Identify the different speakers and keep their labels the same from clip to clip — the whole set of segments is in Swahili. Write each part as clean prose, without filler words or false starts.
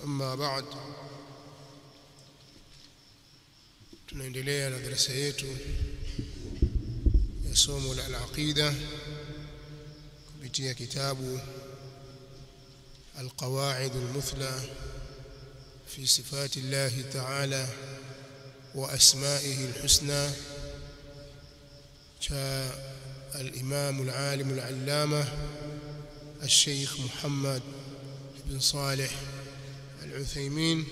Speaker 1: أما بعد tunaendelea na darasa yetu ya somo la al-aqida kupitia kitabu al-qawaid al-muthla fi sifati Allah ta'ala wa asma'ihi al-husna cha al-imam al-alim al-allama الشيخ محمد بن صالح العثيمين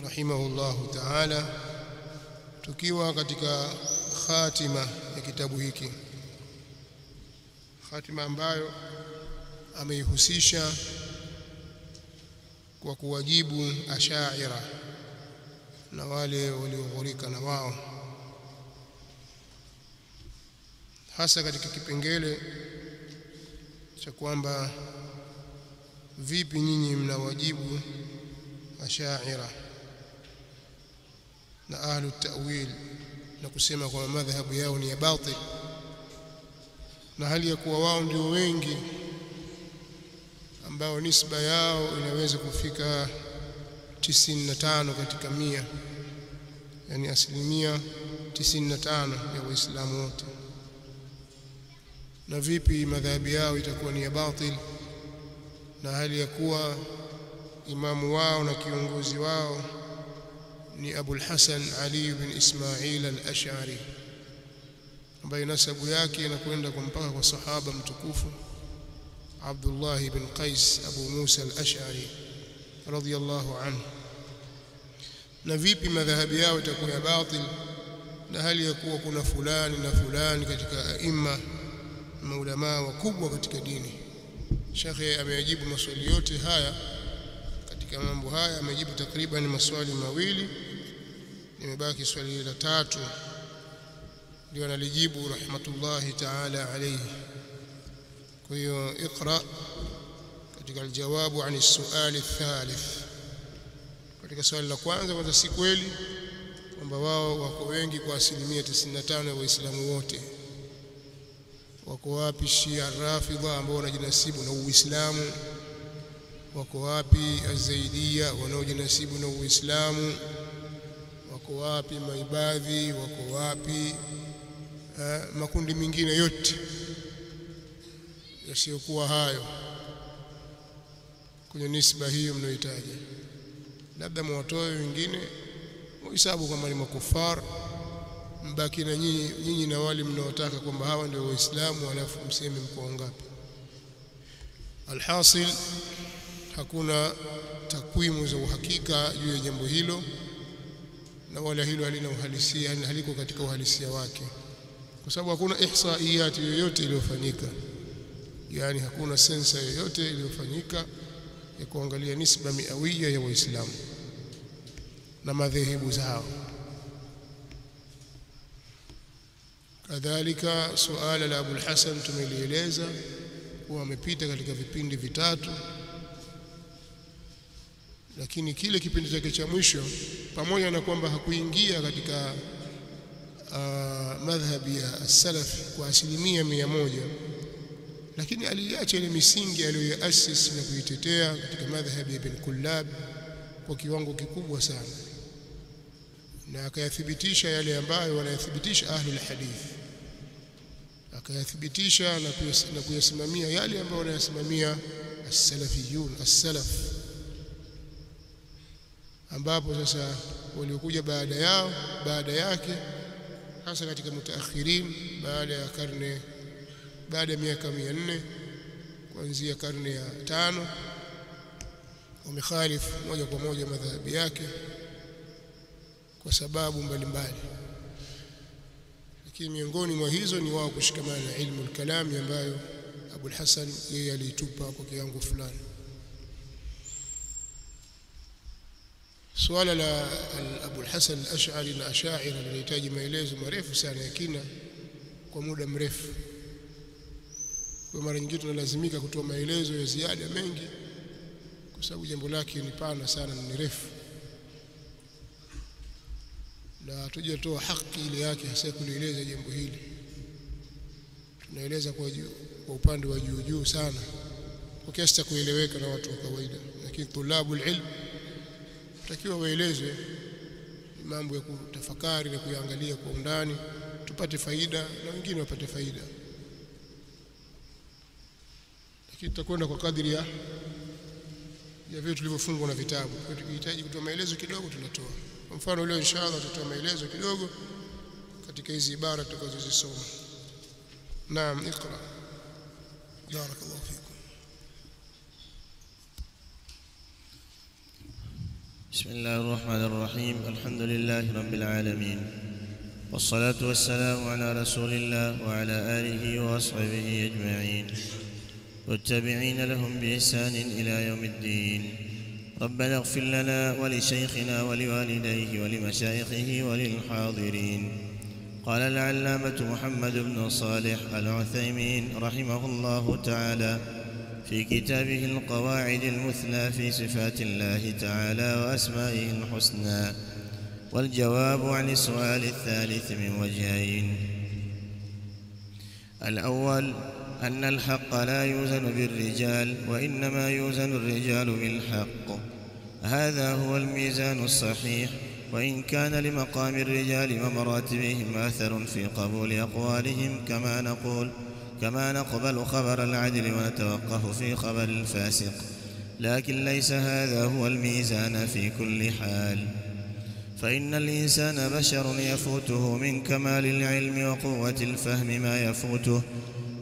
Speaker 1: رحمه الله تعالى tukiwa katika khatima ya kitabu hiki, khatima ambayo ameihusisha kwa kuwajibu ashaira na wale walioghurika na wao, hasa katika kipengele cha kwamba vipi nyinyi mnawajibu ashaira na ahlu ta'wil na kusema kwamba madhhabu yao ni ya batil, na hali ya kuwa wao ndio wengi ambao nisba yao inaweza kufika 95 katika 100, yani asilimia 95 ya waislamu wote. Na vipi madhhabu yao itakuwa ni ya batil na hali ya kuwa imamu wao na kiongozi wao ni Abu al-Hasan Ali bin Ismail al-Ash'ari, ambaye nasabu yake inakwenda mpaka kwa sahaba mtukufu Abdullah bin Qais Abu Musa al-Ash'ari radiyallahu anhu. Na vipi madhhabu yao itakuwa ya batil na hali ya kuwa kuna fulani na fulani katika aima maulama wakubwa katika dini? Sheikh amejibu maswali yote haya. Katika mambo haya amejibu takriban maswali mawili, nimebaki swali la tatu ndio analijibu rahmatullahi ta'ala alayhi. Kwa hiyo iqra katika aljawabu an as-su'al ath-thalith. Katika swali la kwanza, si kweli kwamba wao wako wengi kwa asilimia 95 ya waislamu wote. Wako wapi Shia Rafidha ambao wanajinasibu na Uislamu? Wako wapi Az-Zaidiyya wanaojinasibu na Uislamu? Wako wapi Maibadhi? Wako wapi makundi mengine yote yasiyokuwa hayo kwenye nisba hiyo mnayohitaji? Labda mwatoe wengine muhesabu kama ni makufar, mbaki na nyinyi na wale mnaotaka kwamba hawa ndio waislamu, alafu mseme mko ngapi. Alhasil, hakuna takwimu za uhakika juu ya jambo hilo, na wala hilo halina uhalisia, yani haliko katika uhalisia wake, kwa sababu hakuna ihsaiyati yoyote iliyofanyika, yani hakuna sensa yoyote iliyofanyika ya kuangalia nisba miawia ya waislamu na madhehebu zao. Kadhalika suala la Abu al-Hasan tumelieleza kuwa amepita katika vipindi vitatu, lakini kile kipindi chake cha mwisho, pamoja na kwamba hakuingia katika madhhabi ya as-salaf kwa asilimia 100, lakini aliacha ile misingi aliyoasisi na kuitetea katika madhhabi ya Ibn Kullab kwa kiwango kikubwa sana, na akayathibitisha yale ambayo wanayathibitisha ahlul hadith, akayathibitisha na kuyasimamia yale ambayo wanayasimamia as-salafiyun, as-salaf, ambapo sasa waliokuja baada yake hasa katika mutaakhirin baada ya miaka 400 kuanzia karne ya 5 wamekhalifu moja kwa moja madhhabi yake kwa sababu mbalimbali, lakini miongoni mwa hizo ni wao kushikamana na ilmu al-kalam ambayo Abu al-Hasan yeye alitupa kwa kiwango fulani. Swala la Abu al-Hasan al-Ash'ari na Ash'ari linahitaji maelezo marefu sana ya kina kwa muda mrefu, kwa mara nyingine tunalazimika kutoa maelezo ya ziada mengi kwa sababu jambo lake ni pana sana na ni refu, na tujatoa haki ile yake hasa kulieleza jambo hili. Tunaeleza kwa upande wa juu sana kwa kiasi cha kueleweka na watu wa kawaida, lakini tulabul ilm tutakiwa waelezwe mambo ya kutafakari na kuyaangalia kwa undani, tupate faida na wengine wapate faida. Lakini tutakwenda kwa kadri ya vile tulivyofungwa na vitabu. Kwa tukihitaji kutoa maelezo kidogo tunatoa. Kwa mfano leo inshallah tutatoa maelezo kidogo katika hizi ibara tutakazozisoma. Naam, iqra. Barakallahu fikum.
Speaker 2: بسم الله الرحمن الرحيم. الحمد لله رب العالمين، والصلاة والسلام على رسول الله وعلى آله وأصحابه أجمعين والتابعين لهم بإحسان إلى يوم الدين. ربنا اغفر لنا ولشيخنا ولوالديه ولمشايخه وللحاضرين. قال العلامة محمد بن صالح العثيمين رحمه الله تعالى في كتابه القواعد المثلى في صفات الله تعالى وأسمائه الحسنى، والجواب عن السؤال الثالث من وجهين. الأول أن الحق لا يوزن بالرجال، وإنما يوزن الرجال بالحق، هذا هو الميزان الصحيح، وإن كان لمقام الرجال ومراتبهم أثر في قبول أقوالهم كما نقبل خبر العدل ونتوقف في خبر الفاسق، لكن ليس هذا هو الميزان في كل حال، فإن الإنسان بشر يفوته من كمال العلم وقوة الفهم ما يفوته،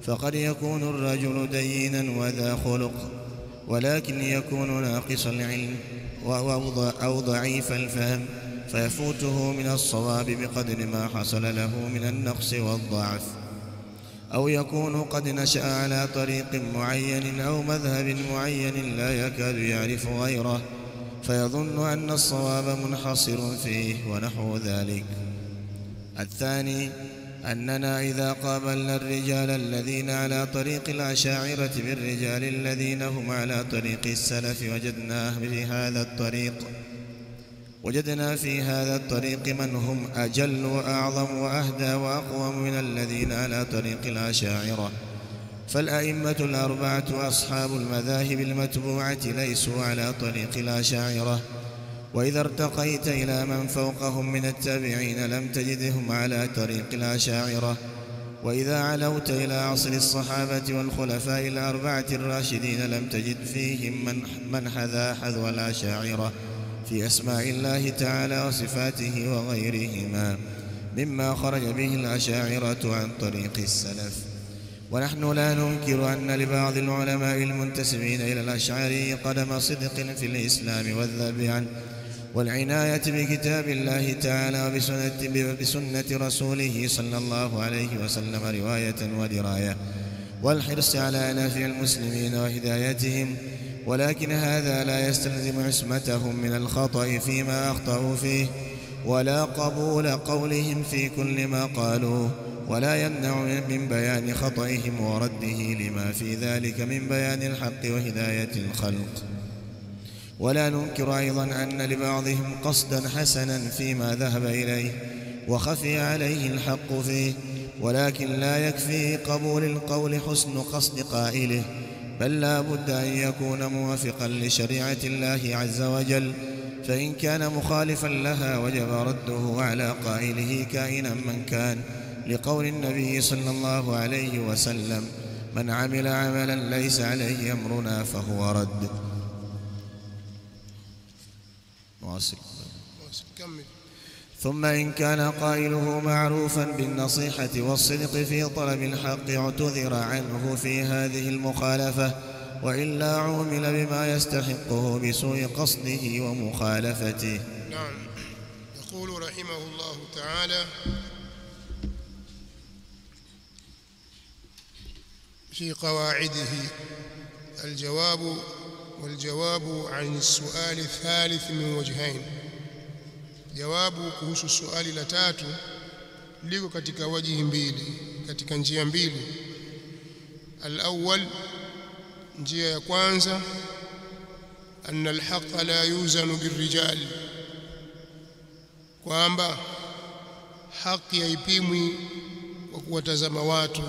Speaker 2: فقد يكون الرجل دينا وذا خلق، ولكن يكون ناقص العلم أو ضعيف الفهم فيفوته من الصواب بقدر ما حصل له من النقص والضعف، أو يكون قد نشأ على طريق معين أو مذهب معين لا يكاد يعرف غيره فيظن أن الصواب منحصر فيه ونحو ذلك. الثاني أننا إذا قابلنا الرجال الذين على طريق الأشاعرة بالرجال الذين هم على طريق السلف وجدنا في هذا الطريق من هم أجل وأعظم وأهدى وأقوم من الذين على طريق الأشاعرة، فالأئمة الأربعة أصحاب المذاهب المتبوعة ليسوا على طريق الأشاعرة، وإذا ارتقيت إلى من فوقهم من التابعين لم تجدهم على طريق الأشاعرة، وإذا علوت إلى عصر الصحابة والخلفاء الأربعة الراشدين لم تجد فيهم من حذا حذو الأشاعرة في أسماء الله تعالى وصفاته وغيرهما مما خرج به الأشاعرة عن طريق السلف. ونحن لا ننكر أن لبعض العلماء المنتسبين إلى الأشعري قدم صدق في الإسلام والذب عنه والعناية بكتاب الله تعالى وبسنة رسوله صلى الله عليه وسلم رواية ودراية، والحرص على نفع المسلمين وهدايتهم، ولكن هذا لا يستلزم عصمتهم من الخطأ فيما أخطأوا فيه، ولا قبول قولهم في كل ما قالوه، ولا يمنع من بيان خطئهم ورده لما في ذلك من بيان الحق وهداية الخلق. ولا ننكر أيضا أن لبعضهم قصدا حسنا فيما ذهب إليه وخفي عليه الحق فيه، ولكن لا يكفي قبول القول حسن قصد قائله، بل لا بد أن يكون موافقا لشريعة الله عز وجل، فإن كان مخالفا لها وجب رده على قائله كائنا من كان، لقول النبي صلى الله عليه وسلم: من عمل عملا ليس عليه أمرنا فهو رد. ثم إن كان قائله معروفا بالنصيحة والصدق في طلب الحق اعتذر عنه في هذه المخالفة، وإلا عومل بما يستحقه بسوء قصده ومخالفته.
Speaker 1: نعم. يقول رحمه الله تعالى في قواعده: والجواب عن السؤال الثالث من وجهين. Jawabu kuhusu swali la tatu liko katika wajihi mbili, katika njia mbili. Al-awwal, njia ya kwanza, anna al-haqqa la yuzanu birrijal, kwamba haki haipimwi kwa kuwatazama watu.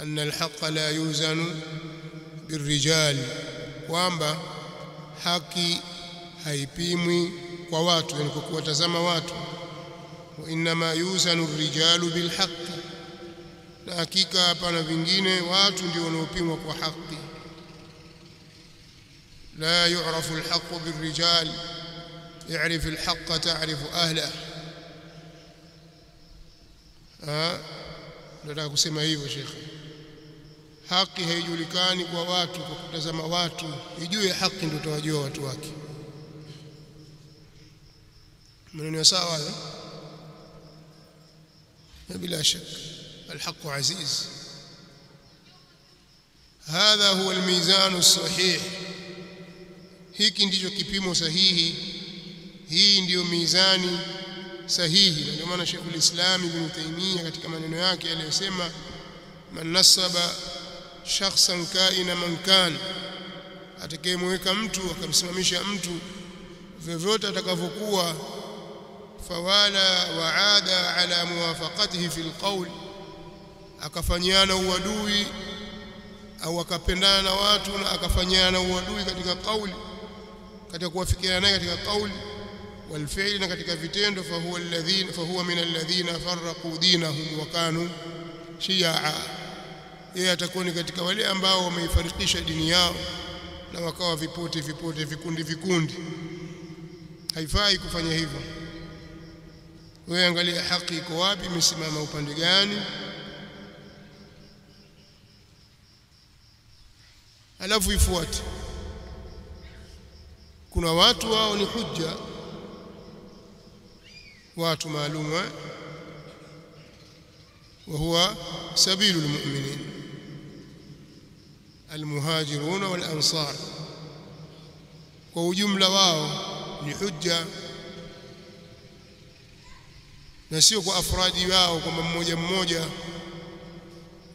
Speaker 1: Anna al-haqqa la yuzanu birrijal, kwamba haki haipimwi kwa watu, yani kwa kuwatazama watu. Wa inma yuzanu ar-rijalu bil haqq, na hakika hapana vingine, watu ndio wanaopimwa kwa haki. La yu'rafu al-haqqu bir-rijal, i'rif al-haqqa ta'rifu ahlahu. Nataka kusema hivyo shekhi, haki haijulikani kwa watu kwa kutazama watu, ijue haki ndio utawajua watu wake. maneno sawa hayo, bila shaka الحق عزيز. هذا هو الميزان الصحيح، hiki ndicho kipimo sahihi, hii ndiyo mizani sahihi. Ndio maana Sheikh al-Islam Ibn Taymiyyah katika maneno yake aliyosema, man nasaba shakhsan kaina man kan, atakayemweka mtu akamsimamisha mtu vyovyote atakavyokuwa, fawala waada ala muwafaqatihi fil qawl, akafanyana uadui au akapendana na watu na akafanyana uadui katika kauli, katika kuwafikiana naye katika kauli, wal fi'li, na katika vitendo, fahuwa min alladhina farraqu dinahum wa kanu shi'a, yeye atakuwa ni katika wale ambao wameifarikisha dini yao na wakawa vipote vipote, vikundi vikundi. Haifai kufanya hivyo. Wewe angalia haki iko wapi, imesimama upande gani, alafu ifuate. Kuna watu wao ni hujja, watu maalum, wa huwa sabilul mu'minin almuhajirun wal ansar, kwa ujumla wao ni hujja, na sio kwa afradi wao kwamba mmoja mmoja.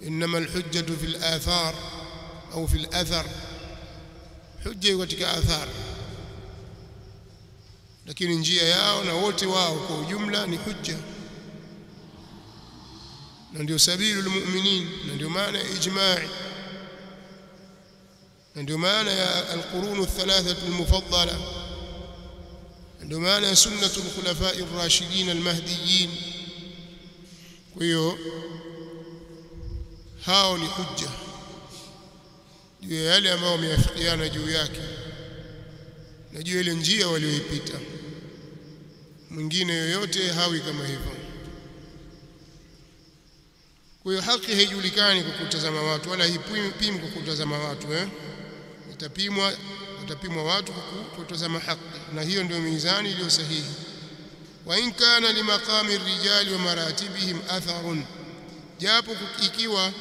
Speaker 1: Inma alhujjatu fil athar au fil athar, hujja katika athar, lakini njia yao na wote wao kwa ujumla ni hujja, na ndio sabilul mu'minin, na ndio maana ya ijma'i, na ndio maana ya alqurun athalathatu almufaddala, ndio maana ya sunnatul khulafa'i ar-rashidin al-mahdiyyin. Kwa hiyo hao ni hujja juu ya yale ambao wameafikiana juu yake na juu ile njia walioipita. Mwingine yoyote hawi kama hivyo. Kwa hiyo haki haijulikani kwa kutazama watu, wala haipimwi kwa kutazama watu. Utapimwa watu kwa kutazama haki, na hiyo ndio mizani iliyo sahihi. Wa in kana limaqami ar-rijali wa maratibihim atharun, japo ikiwa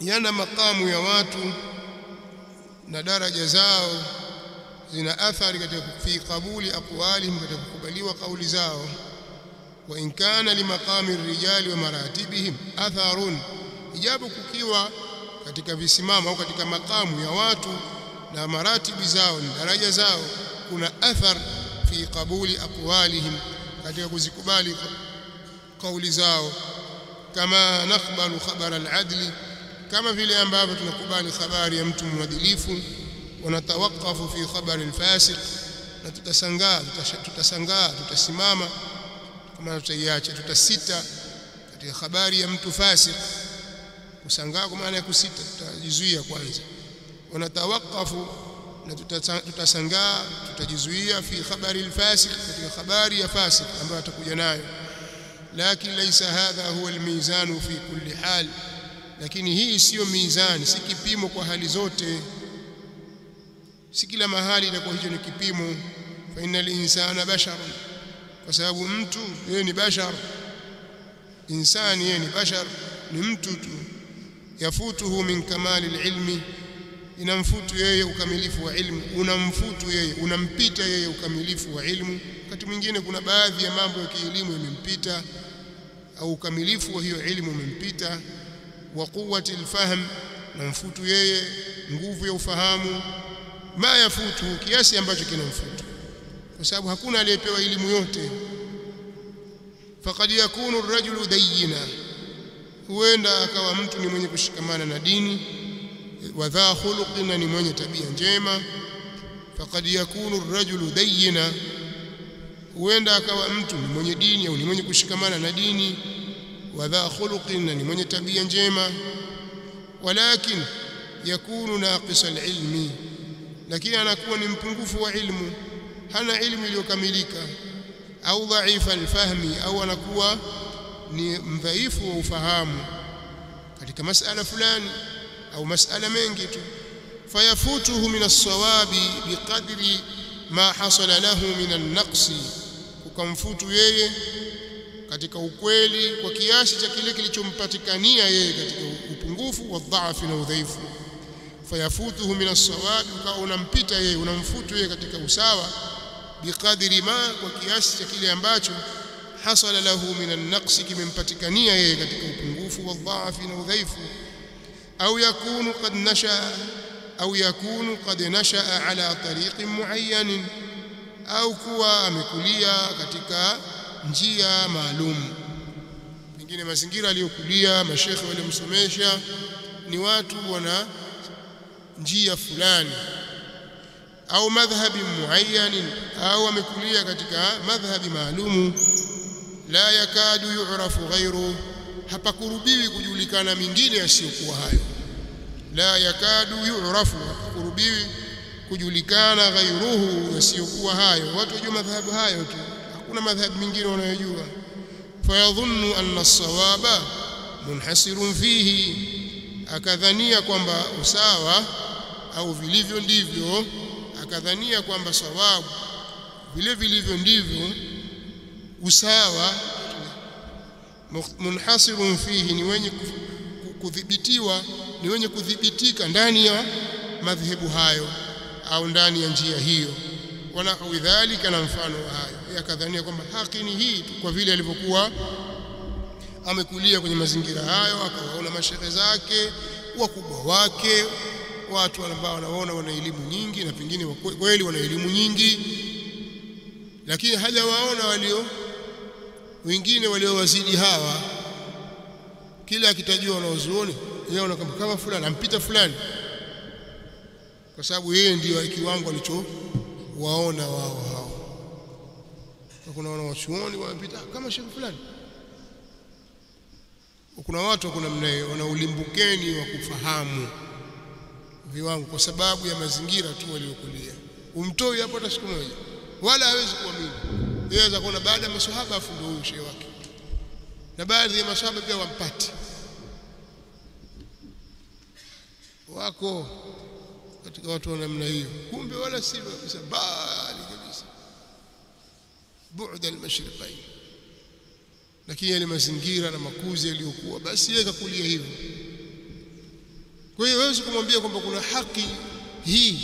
Speaker 1: yana makamu ya watu na daraja zao zina athari katika fi qabuli aqwalihim, katika kukubaliwa kauli zao. Wa in kana limaqami ar-rijali wa maratibihim atharun, ijapo kukiwa katika visimamo au katika makamu ya watu na maratibi zao na daraja zao kuna athar fi qabuli aqwalihim, katika kuzikubali kauli zao. Kama nakbalu khabar al-adli, kama vile ambavyo tunakubali habari ya mtu mwadilifu. Wanatawakafu fi khabari al-fasiq, na tutasimama kama tutaiacha, tutasita katika habari ya mtu fasik. Kusangaa kwa maana ya kusita, tutajizuia kwanza. Wanatawakafu, na tutasangaa, tutajizuia fi khabari al-fasiq, katika habari ya fasik ambayo atakuja nayo. Lakini laysa hadha huwa al-mizanu fi kulli hal, lakini hii sio mizani, si kipimo kwa hali zote, si kila mahali itakuwa hicho ni kipimo. Fa innal insana bashar, kwa sababu mtu yeye ni bashar, insani yeye ni bashar, ni mtu tu. Yafutuhu min kamali ilmi, inamfutu yeye ukamilifu wa ilmu, unamfutu yeye, unampita yeye ukamilifu wa ilmu. Wakati mwingine kuna baadhi ya mambo ya kielimu yamempita, au ukamilifu wa hiyo ilmu umempita. Wa quwwati alfahm, namfutu yeye nguvu ya ufahamu. Ma yafutu, kiasi ambacho kinamfutu, kwa sababu hakuna aliyepewa elimu yote. Faqad yakunu ar-rajulu dayyina, huenda akawa mtu ni mwenye kushikamana na dini. Wa dha khuluqin, ni mwenye tabia njema. faqad yakunu ar-rajulu dayyina, huenda akawa mtu ni mwenye dini au ni mwenye kushikamana na dini, wa dha khuluqin, ni mwenye tabia njema, walakin yakunu naqisa al-ilmi, lakini anakuwa ni mpungufu wa ilmu, hana ilmu iliyokamilika, au dhaifa al-fahmi, au anakuwa ni mdhaifu wa ufahamu katika masala fulani au masala mengi tu, fayafutuhu min as-sawabi biqadri ma hasala lahu min an-naqsi, ukamfutu yeye katika ukweli kwa kiasi cha kile kilichompatikania yeye katika upungufu wa dhaifu na udhaifu. Fayafutuhu min as-sawabi, ukawa unampita yeye, unamfutu yeye katika usawa, biqadri ma, kwa kiasi cha kile ambacho hasala lahu min an-naqsi, kimempatikania yeye katika upungufu wa dhaifu na udhaifu. Au yakunu qad nashaa ala tariqin muayyan, au kuwa amekulia katika njia maalum, pengine mazingira aliyokulia, mashekhe waliomsomesha ni watu wana njia fulani, au madhhabi muayyan, au amekulia katika madhhabi maalum, la yakadu yu'rafu ghayru, hapakurubiwi kujulikana mingine yasiyokuwa hayo. La yakadu yu'rafu, hapakurubiwi kujulikana ghayruhu, yasiyokuwa hayo. Watu wajua madhhabu hayo tu, hakuna madhhabu mingine wanayojua. Fayadhunnu anna as-sawaba munhasirun fihi, akadhania kwamba usawa au vilivyo ndivyo, akadhania kwamba sawabu vile vilivyo ndivyo, usawa munhasirun fihi, ni wenye kudhibitiwa, ni wenye kudhibitika ndani ya madhehebu hayo au ndani ya njia hiyo. Wana udhalika, na mfano hayo, yakadhania kwamba haki ni hii tu, kwa vile alivyokuwa amekulia kwenye mazingira hayo, akawaona mashehe zake, wakubwa wake, watu ambao wanaona wana elimu nyingi, na pengine kweli wana elimu nyingi, lakini hajawaona wengine waliowazidi hawa. Kila akitajua wanaozuoni, yeye anaona kama fulani ampita fulani, kwa sababu yeye ndio kiwango alichowaona wao hao. Kuna wanawachuoni wanapita kama shehe fulani, kuna watu kuna wana ulimbukeni wa kufahamu viwango kwa sababu ya mazingira tu waliokulia. Umtoi hapo hata siku moja, wala hawezi kuamini. Yeye anaweza kuona baada ya maswahaba afu ndio huyo shehe wake, na baadhi ya maswahaba pia wampati wako katika watu wa namna hiyo, kumbe wala si kabisa, bali kabisa bu'da al-mashriqain. Lakini yale mazingira na makuzi yaliyokuwa, basi yeye kakulia hivyo. Kwa hiyo wewe kumwambia kwamba kuna haki hii,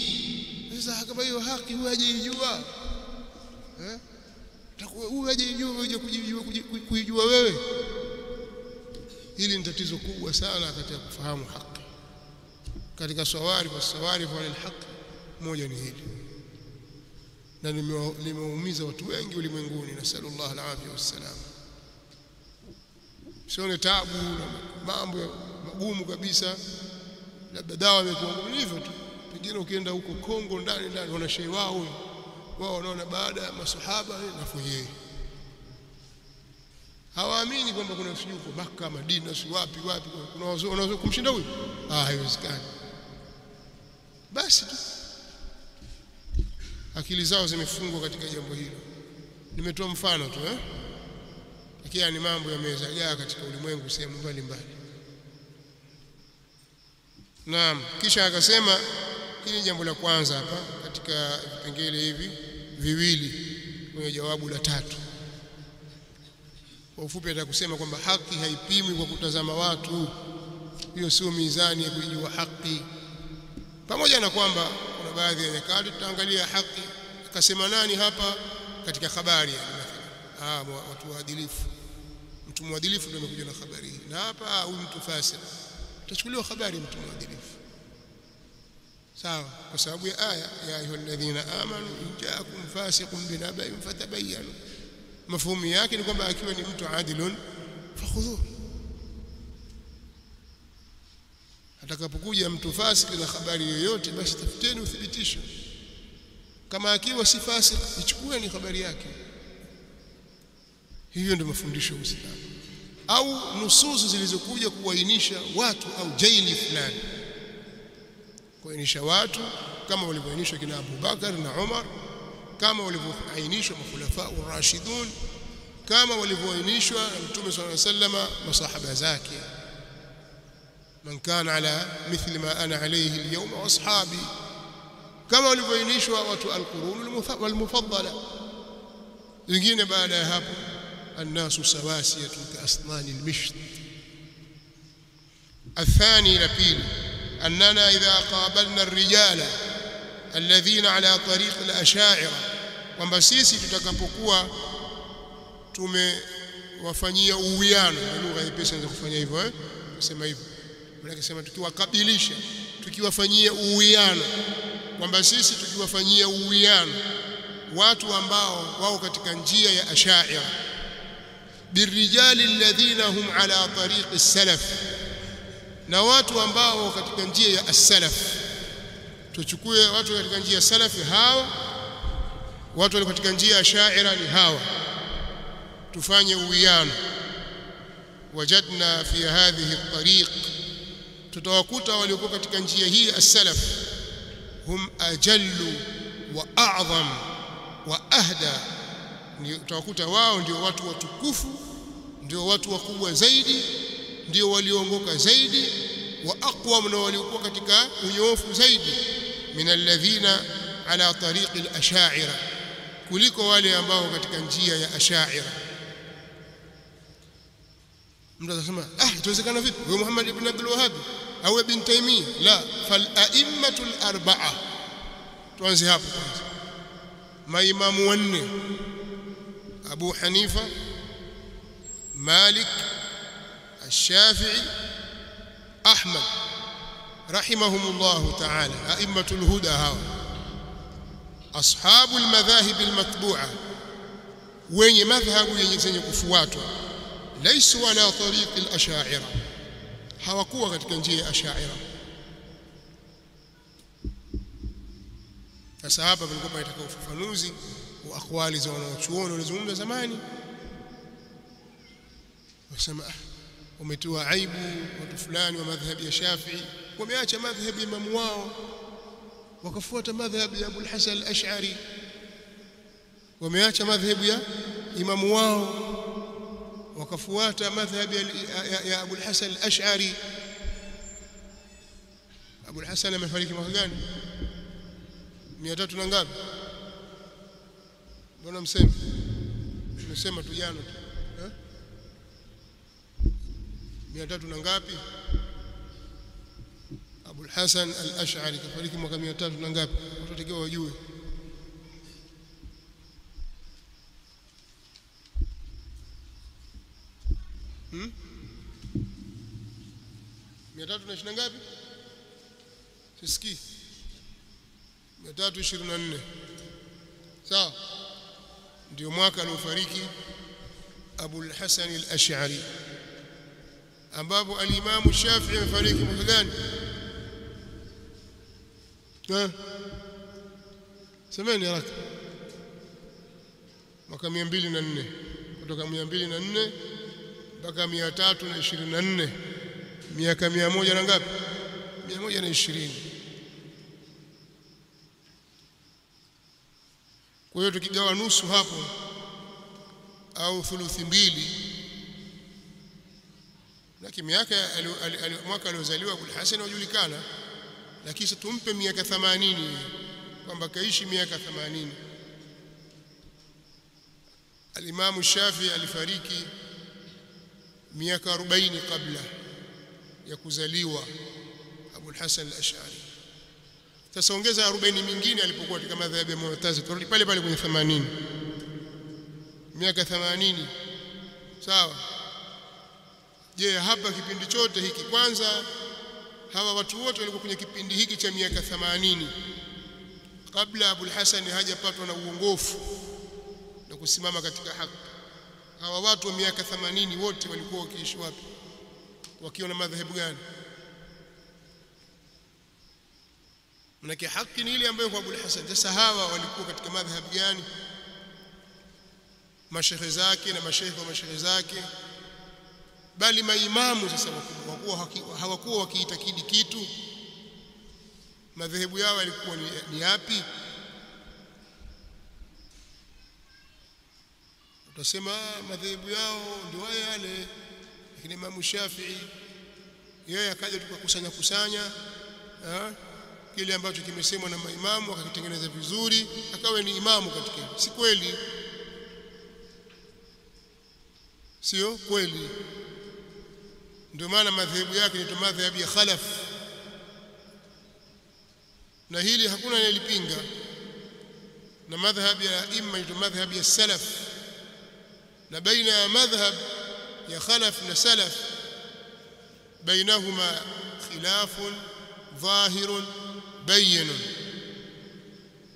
Speaker 1: sasa kama hiyo haki huyu hajijua, huyu hajijua, uje kujijua wewe, hili ni tatizo kubwa sana katika kufahamu haki. Katika sawari wa al-haq, moja ni hili, na limeumiza watu wengi ulimwenguni, nasallallahu alaihi wasallam. Sione taabu na mambo magumu kabisa, labda dawa imekuwa hivyo tu. Pengine ukienda huko Kongo ndani wana shehe wao wanaona baada ya masahaba nafuu yeye, hawaamini kwamba kuna sijui huko Makka, Madina, si wapi unaweza kumshinda huyu. Haiwezekani. Basi tu akili zao zimefungwa katika jambo hilo. Nimetoa mfano tu lakini ni mambo yamezagaa katika ulimwengu sehemu mbalimbali. Naam, kisha akasema hili jambo la kwanza hapa katika vipengele hivi viwili kwenye jawabu la tatu. Kwa ufupi atakusema kwamba haki haipimwi kwa kutazama watu, hiyo sio mizani ya kujua haki. Pamoja na kwamba kuna baadhi ya nyakati tutaangalia haki, akasema nani hapa katika habari watu waadilifu, mtu mwadilifu ndio amekuja na habari hii, na hapa huyu mtu fasik, tutachukuliwa habari mtu mwadilifu, sawa, kwa sababu ya aya ya ayyuhalladhina amanu in ja'akum fasiqun binaba'in fatabayyanu. Mafhumu yake ni kwamba akiwa ni mtu adilun fakhudhuhu, atakapokuja mtu fasiki na habari yoyote basi tafuteni uthibitisho. kama akiwa si fasik ichukue ni habari yake. Hivyo ndio mafundisho ya Uislamu. Au nususu zilizokuja kuainisha watu au jaili fulani, kuainisha watu kama walivyoainishwa kina Abu Bakar na Umar, kama walivyoainishwa makhulafa ar-rashidun, kama walivyoainishwa Mtume صلى الله عليه وسلم masahaba zake, man kana ala mithli ma ana alayhi al-yawm wa ashabi, kama walivyoainishwa watu al-qurun wal-mufaddala. Wengine baada ya hapo الناس سواسية كأسنان المشط. الثاني لبيل أننا إذا قابلنا الرجال الذين على طريق الأشاعرة، kwamba sisi tutakapokuwa tumewafanyia uwiano, lugha nyepesi za kufanya hivyo kusema hivyo, maana kusema tukiwakabilisha, tukiwafanyia uwiano, kwamba sisi tukiwafanyia uwiano watu ambao wao katika njia ya Ash'ari, birrijali alladhina hum ala tariqi as-salaf, na watu ambao katika njia ya as-salaf. Tuchukue watu katika njia ya salafi hawa, watu walio katika njia ya Ash'ari ni hawa, tufanye uwiano. Wajadna fi hadhihi at-tariq, tutawakuta waliokuwa katika njia hii as-salaf hum ajallu wa a'zam wa ahda, tutawakuta wao ndio watu watukufu, ndio watu wakubwa zaidi, ndio walioongoka zaidi, wa aqwam, na waliokuwa katika unyoofu zaidi, min alladhina ala tariqi al-ash'ari, kuliko wale ambao katika njia ya Ash'ari. Mtu atasema itawezekana vipi wewe Muhammad ibn Abdul Wahhab au ibn Taymiyyah? La, fal a'immatul arba'a. Tuanze hapo kwanza. Maimamu wanne: Abu Hanifa, Malik, Ash-Shafi'i, Ahmad, rahimahumullahu ta'ala, a'immatul huda hawa, ashabul madhahib al-matbu'a, wenye madhhabu yenye kufuatwa. Laisu ala tariqi al-ash'ari, hawakuwa katika njia ya Ash'ari. Sasa hapa palikuwa panataka ufafanuzi wa akwali za wanaochuoni walizungumza zamani, wasema umetoa aibu watu fulani wa madhhabi ya Shafi'i, wameacha madhhabi ya imamu wao wakafuata madhhabi ya Abu al-Hasan al-Ash'ari, wameacha madhhabi ya imamu wao wakafuata madhhabi ya Abu al-Hasan al-Ash'ari. Abu al-Hasan amefariki mwaka gani? 300 na ngapi? Mbona msema tu jana tu 300 na ngapi? Abu al-Hasan al-Ash'ari kafariki mwaka 300 na ngapi? Watu watakiwa wajue. Mia tatu na ngapi? Sisikii. 324. Sawa, ndio mwaka aliofariki Abu al-Hasan al-Ash'ari, ambapo al-Imam Shafi'i amefariki mwaka gani? Semeni haraka. Mwaka 204. Kutoka 204 mpaka 324, miaka 100 na ngapi? 120. Kwa hiyo tukigawa nusu hapo au thuluthi mbili, lakini miaka mwaka aliozaliwa Abu al-Hasan hujulikana, lakini tumpe miaka 80 kwamba kaishi miaka 80. Al-Imam Shafi'i alifariki miaka 40 kabla ya kuzaliwa Abu al-Hasan al-Ash'ari. Sasa ongeza 40 mingine alipokuwa katika madhhabi ya Mu'tazila, turudi pale pale kwenye 80, miaka 80. Sawa. Je, hapa kipindi chote hiki, kwanza hawa watu wote walikuwa kwenye kipindi hiki cha miaka 80 kabla Abu al-Hasan hajapatwa na uongofu na kusimama katika haki. Hawa watu wa miaka 80 wote walikuwa wakiishi wapi? Wakiwa na madhehebu gani? Manake haki ni ile ambayo kwa Abul Hasan. Sasa hawa walikuwa katika madhhabi gani? Mashaikh zake na mashaikh wa mashaikh zake, bali maimamu sasa hawakuwa wakiitakidi kitu. Madhehebu yao yalikuwa ni yapi? Utasema madhehebu yao ndio yale, lakini Imam Shafi'i yeye akaja tukakusanya kile ambacho kimesemwa na maimamu akakitengeneza vizuri akawe ni imamu katika. Si kweli, sio kweli. Ndio maana madhehebu yake ni madhehebu ya khalaf, na hili hakuna anayelipinga. Na madhhabu ya imma ni madhhabu ya salaf, na baina ya madhhab ya khalaf na salaf bainahuma khilafun dhahirun bayinun,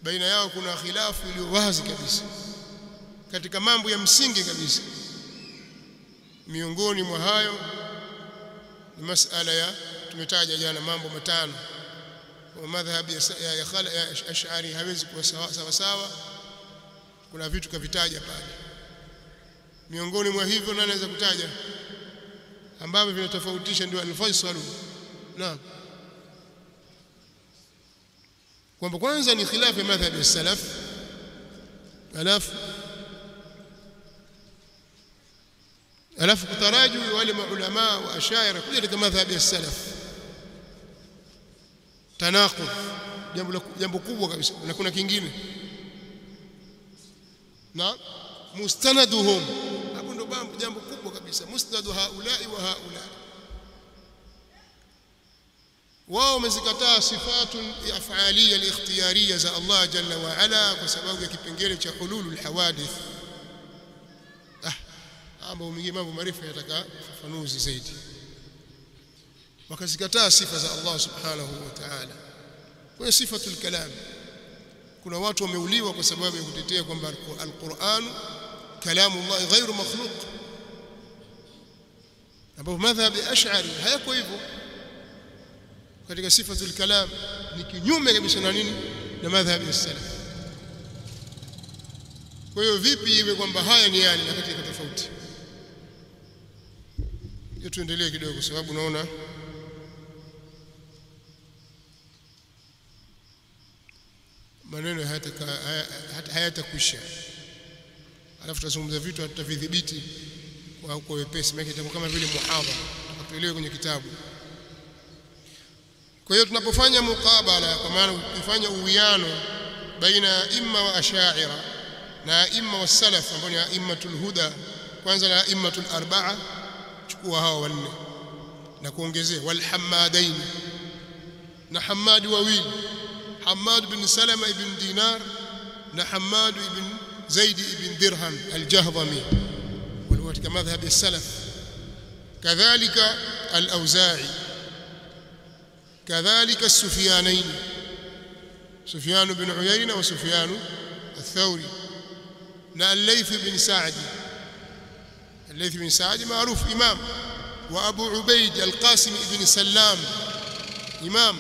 Speaker 1: baina yao kuna khilafu iliyo wazi kabisa katika mambo ya msingi kabisa. Miongoni mwa hayo ni masala ya tumetaja jana mambo matano. Kwa madhhabi ya Ash'ari hawezi kuwa sawa sawa, kuna vitu kavitaja pale. Miongoni mwa hivyo nani anaweza kutaja ambavyo vinatofautisha? Ndio al-Faisalu. Naam, kwamba kwanza ni khilafu ya madhhabi ya salaf, alafu kutaraju wale maulama wa Ash'ari kuja katika madhhabi ya salaf. Tanaqud, jambo kubwa kabisa. Na kuna kingine na mustanaduhum, hapo ndo jambo kubwa kabisa. Musnadu haulai wa haulai, wao wamezikataa sifatu af'aliyya al-ikhtiyariyya za Allah jalla wa ala kwa sababu ya kipengele cha hululul hawadith. Mambo marefu yataka ufafanuzi zaidi. Wakazikataa sifa za Allah subhanahu wa ta'ala. Kwa sifatul kalam, kuna watu wameuliwa kwa sababu ya kutetea kwamba al-Qur'an kalamullah ghairu makhluq, ambapo madhhabi Ash'ari hayako hivyo. Katika sifatul kalam ni kinyume kabisa na nini? Na madhhabi ya salaf. Kwa hiyo vipi iwe kwamba haya ni yani na katika tofauti? Tuendelee kidogo kwa sababu naona maneno hayatakwisha. Alafu tutazungumza vitu hatutavidhibiti kwa wepesi, maana itakuwa kama vile muhadhara, tuelewe kwenye kitabu. Kwa hiyo tunapofanya mukabala, kwa maana kufanya uwiano baina ya imma wa Ash'ari na imma wa salaf ambao ni immatul huda, kwanza na immatul arba'a, chukua hao wanne na kuongezea wal hammadain, na Hammad wawili, Hammad bin Salama ibn Dinar na Hammad ibn Zaid ibn Dirham al-Jahdami, walikuwa katika madhhabi ya salaf. Kadhalika al-Auza'i, kadhalika as-Sufyanain, Sufyan bin Uyayna wa Sufyan al-Thawri, na al-Layth bin Sa'd. الليث بن سعد معروف إمام، وأبو عبيد القاسم بن سلام إمام،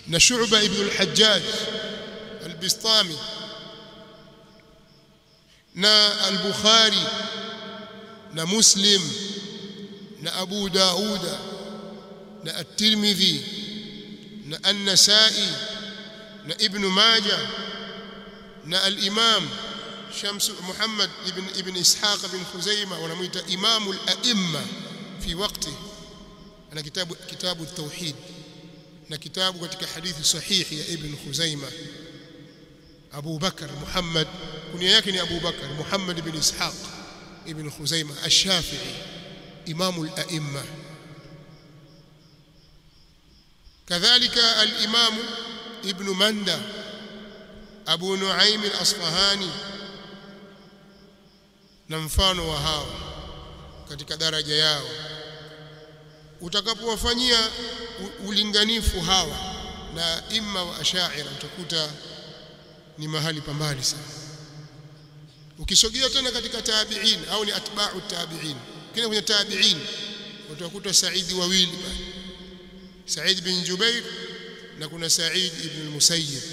Speaker 1: نشعبة بن الحجاج البسطامي، نا البخاري، نا مسلم، نا أبو داود، نا الترمذي، نا النسائي، نا ابن ماجه، نا الإمام شمس محمد ابن إسحاق بن خزيمة، ونميت إمام الأئمة في وقته. أنا كتاب التوحيد، na kitabu katika hadithi sahihi ya Ibn Khuzaimah. Abu Bakar Muhammad, kunia yake ni Abu Bakar Muhammad ibn Ishaq ibn Khuzaimah ash-Shafi'i, imamul a'imma. Kadhalika al-Imam Ibn Manda, Abu Nuaym al-Asfahani na mfano wa hao katika daraja yao. Utakapowafanyia ulinganifu hawa na imma wa Ash'ari utakuta ni mahali pambali sana. Ukisogea tena katika tabi'in au ni atba'u tabi'in, kile kwenye tabi'in utakuta Saidi wawili pale, Said bin Jubair na kuna Sa'id ibn al-Musayyib,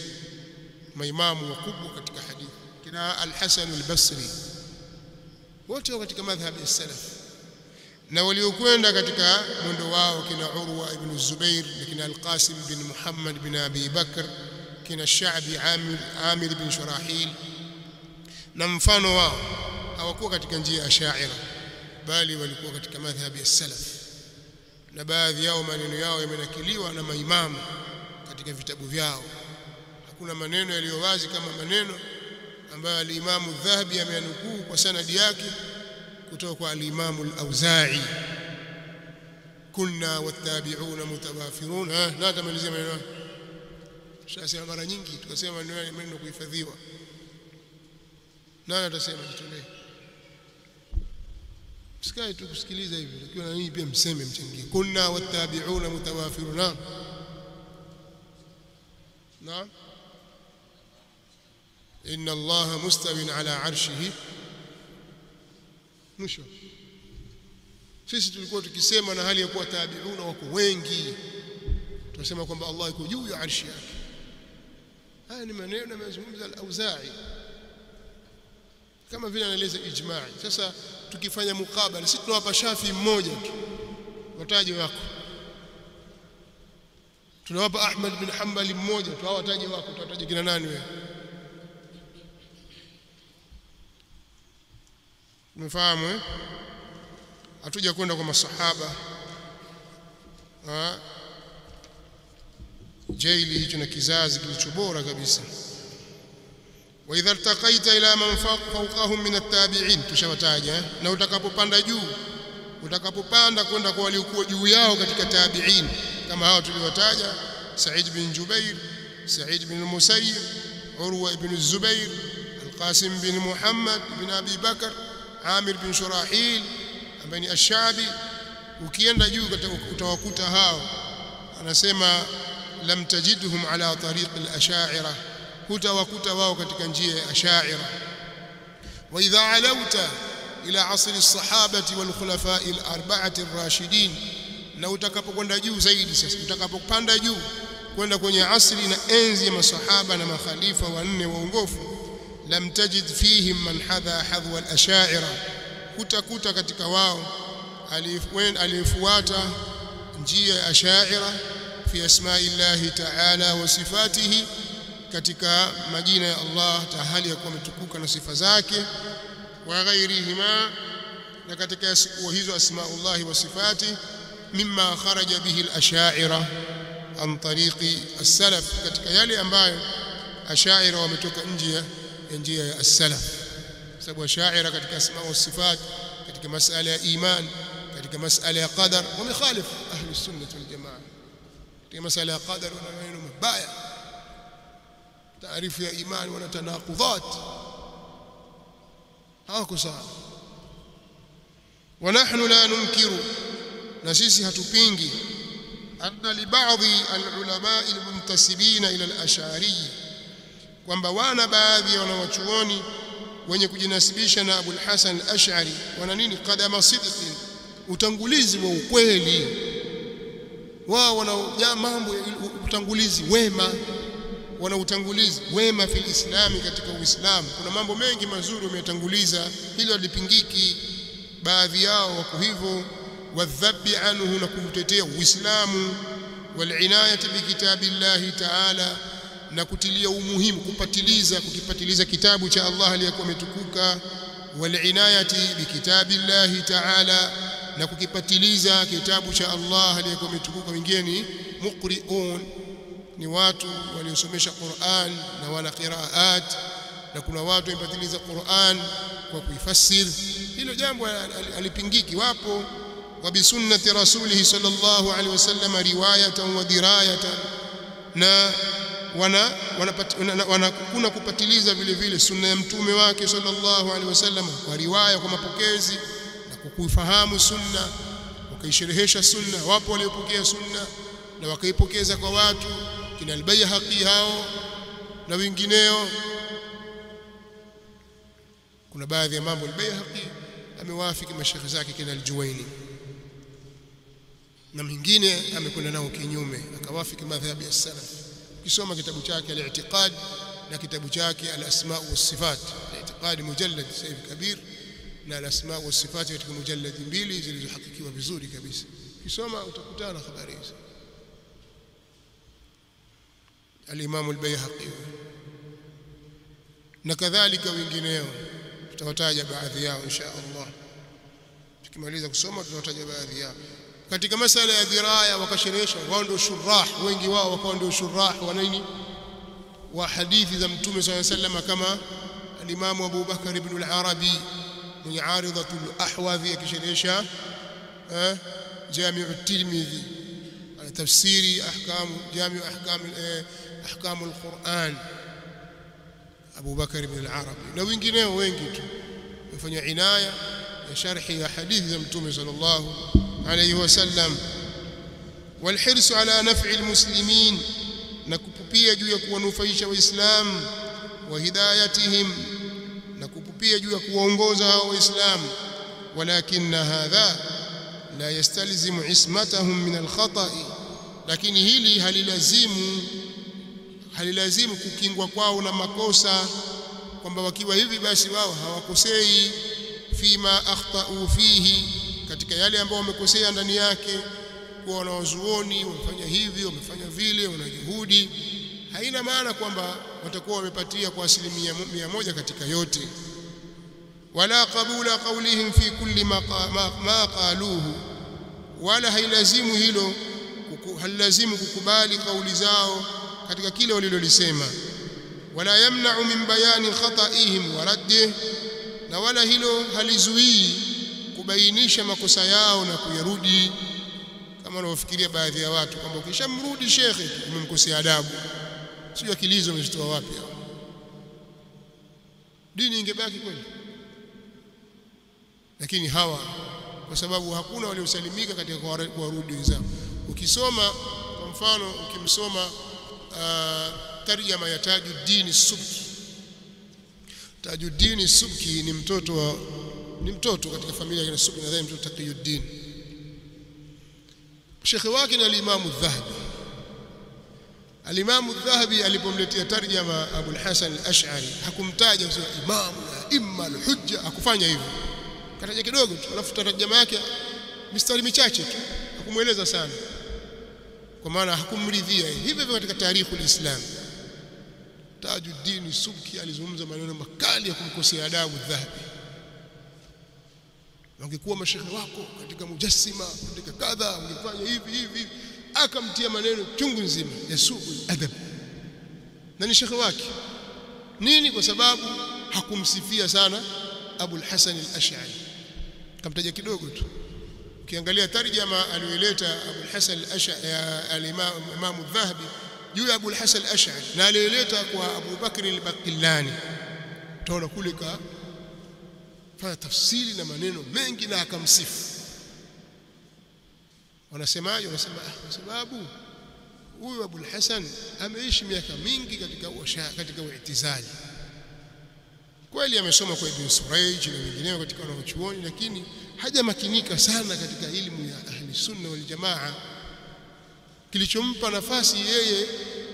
Speaker 1: maimamu wakubwa katika hadithi, kina al-Hasan al-Basri, wote katika madhhabi ya salaf, na waliokwenda katika mwendo wao kina Urwa ibn Zubair, kina al-Qasim bin Muhammad bin Abi Bakr, kina Sha'bi Amir ibn Shurahil na mfano wao. Hawakuwa katika njia ya Ash'ari, bali walikuwa katika madhhabi ya salaf, na baadhi yao maneno yao yamenakiliwa na maimamu katika vitabu vyao. Hakuna maneno yaliyo wazi kama maneno ambayo al-Imamu Dhahabi ameyanukuu kwa sanadi yake kutoka kwa al-Imamu al-Auza'i, kunna wattabi'una mutawafirun. Na tamalizia maneno tushasema mara nyingi, tukasema maneno kuhifadhiwa. Nani atasema? Jitolee, msikae tu kusikiliza hivi, ukiwa na nini pia mseme, mchangie. Kunna wattabi'una mutawafirun. Naam, inna Allaha mustawin ala arshihi. Mwisho sisi tulikuwa tukisema, na hali ya kuwa tabi'una wako wengi, tunasema kwamba Allah yuko juu ya arshi yake. Haya ni maneno yanayozungumza al-Auza'i, kama vile anaeleza ijma'i. Sasa tukifanya mukabala, sisi tunawapa Shafi mmoja tu, wataje wako. Tunawapa Ahmad bin Hanbali mmoja tu, hao wataje wako. Tutataje kina nani wewe? Umefahamu eh? Hatuja kwenda kwa masahaba. Jaili hicho na kizazi kilicho bora kabisa. Wa idha irtaqaita ila man fawqahum min at-tabi'in, tushawataja. Na utakapopanda juu, utakapopanda kwenda kwa waliokuwa juu yao katika tabi'in, kama hao tuliwataja: Sa'id bin Jubair, Sa'id bin al-Musayyib, Urwa ibn Zubair, al-Qasim bin Muhammad bin Abi Bakr, Amir bin Shurahil ambaye ni Ash-Sha'bi. Ukienda juu utawakuta hao, anasema lam tajidhum ala tariq al-ash'ari, hutawakuta wao katika njia ya ash'ari. Wa idha alawta ila asri as-sahabati wal khulafa'i al-arba'ati ar-rashidin, na utakapokwenda juu zaidi, sasa utakapopanda juu kwenda kwenye asri na enzi ya masahaba na makhalifa wanne waongofu, lam tajid fihim man hadha hadwa al-ash'ari, hutakuta katika wao aliyefuata njia ya ash'ari fi asma'illahi ta'ala wa sifatihi, katika majina ya Allah tahali ya kuwa ametukuka na sifa zake, wa ghairihima, na katika hizo asma'ullahi wa sifati, mimma kharaja bihi al-ash'ari an tariqi as-salaf, katika yale ambayo ash'ari wametoka nje ya njia ya as-salaf. Sababu ash'ari katika asma wa sifat, katika masala ya iman, katika masala ya qadar, wamekhalif ahli sunnah wal jamaa katika masala ya qadar, wana maneno mabaya. Taarifu ya iman wana tanaqudhat, hawako sawa. Wa nahnu la nunkiru, na sisi hatupingi, anna li ba'dhi al-ulama al-muntasibina ila al-ash'ari, kwamba wana baadhi ya wanawachuoni wenye kujinasibisha na Abul Hasan al-Ash'ari wana nini? Qadama sidqin, utangulizi wa ukweli wao. Wana mambo ya utangulizi wema, wana utangulizi wema fil islami, katika Uislamu kuna mambo mengi mazuri wametanguliza, hilo halipingiki. Baadhi yao wako hivyo, wadhabi anhu, na kutetea Uislamu, walinayati bikitabillahi ta'ala, na kutilia umuhimu kukipatiliza kitabu cha Allah aliyekuwa ametukuka, walinayati bikitabillahi ta'ala, na kukipatiliza kitabu cha Allah aliyekuwa ametukuka. Wengine ni muqri'un, ni watu waliosomesha Qur'an na wana qiraat, na kuna watu wamepatiliza Qur'an kwa kuifasiri. Hilo jambo alipingiki, wapo. Wa bi sunnati rasulih sallallahu alaihi wasallam riwayatan wa dirayatan, na kuna kupatiliza vile vile sunna ya mtume wake sallallahu alaihi wasallam kwa riwaya, kwa mapokezi na kukufahamu sunna, wakaisherehesha sunna. Wapo waliopokea sunna na wakaipokeza kwa watu, kina al-Bayhaqi hao na wengineo. Kuna baadhi ya mambo al-Bayhaqi amewafiki mashaikh zake kina al-Juwayni, na mwingine amekwenda nao kinyume akawafiki madhhabi ya salaf. Ukisoma kitabu chake al-i'tiqad na kitabu chake al-asma' was-sifat, al-i'tiqad mujallad sahihi kabir na al-asma' was-sifat katika mujallad mbili zilizohakikiwa vizuri kabisa. Ukisoma utakutana na habari hizo. Al-Imam al-Bayhaqi na kadhalika wengineo, tutawataja baadhi yao insha Allah. Tukimaliza kusoma tutawataja baadhi yao. Katika masala ya diraya wakasherehesha, wao ndio shurah, wengi wao wakawa ndio shurah wa nini, wa hadithi za Mtume sallallahu alayhi wasallam, kama al-Imam Abu Bakar ibn al-Arabi mwenye Aridatul Ahwadhi akisherehesha Jami' at-Tirmidhi ala tafsiri Jami' ahkam al-Quran Abu Bakar ibn al-Arabi na wengineo wengi tu wafanya inaya ya sharhi ya hadithi za Mtume sallallahu alayhi wasallam. والحرص على نفع المسلمين, na kupupia juu ya kuwanufaisha waislamu, wa hidayatihim, na kupupia juu ya kuwaongoza hao waislamu. walakin hadha la yastalzimu ismatahum min al-khata'i, lakini hili halilazimu kukingwa kwao na makosa, kwamba wakiwa hivi basi wao hawakosei. Fima akhtau fihi, katika yale ambao wamekosea ndani yake, kwa wanawazuoni wamefanya hivi wamefanya vile, wana juhudi, haina maana kwamba watakuwa wamepatia kwa 100% katika yote. Wala qabula qawlihim fi kulli ma qaluhu, wala hailazimu hilo, halilazimu kukubali kauli zao katika kile walilolisema. Wala yamna'u min bayani khata'ihim wa raddih, na wala hilo halizuii kubainisha makosa yao na kuyarudi, kama wanavyofikiria baadhi ya watu kwamba ukishamrudi shekhe umemkosea adabu. Sio akilizo umezitoa wapi hao? Dini ingebaki kweli? Lakini hawa, kwa sababu hakuna waliosalimika katika kuwarudi wenzao. Ukisoma kwa mfano, ukimsoma tarjama ya Tajuddin Subki. Tajuddin Subki ni mtoto katika familia ya Subki, nadhani mtoto Taqiyuddin. Shekhi wake ni al-Imam al-Dhahabi. Al-Imam al-Dhahabi alipomletea tarjama Abu al-Hasan al-Ash'ari hakumtaja kusema Imam al-Imma al-Hujja, hakufanya hivyo, kataja kidogo tu, alafu tarjama yake mistari michache tu, hakumueleza sana, kwa maana hakumridhia. Hivyo katika tarikhi al-Islam Tajuddin Subki alizungumza maneno makali ya kumkosea adabu Dhahabi. Ungekuwa mashekhe wako katika mujassima katika kadha, ungefanya hivi, akamtia maneno chungu nzima ya su'ul adab, na ni shekhe wake. Nini? Kwa sababu hakumsifia sana Abu al-Hasan al-Ash'ari, kamtaja kidogo tu. Ukiangalia tarjama aliyoleta Abu al-Hasan al-Ash'ari al-Imam al-Dhahabi juu ya Abu al-Hasan al-Ash'ari na aliyoleta kwa Abu Bakr al-Baqillani, utaona kule ka fanya tafsiri na maneno mengi na akamsifu. Wanasemaje? Wanasema kwa sababu huyu Abu al-Hasan ameishi miaka mingi katika u'tizali. Kweli amesoma kwa Ibn Surayj na wengineo katika wanachuoni, lakini hajamakinika sana katika elimu ya ahli sunna wal jamaa. Kilichompa nafasi yeye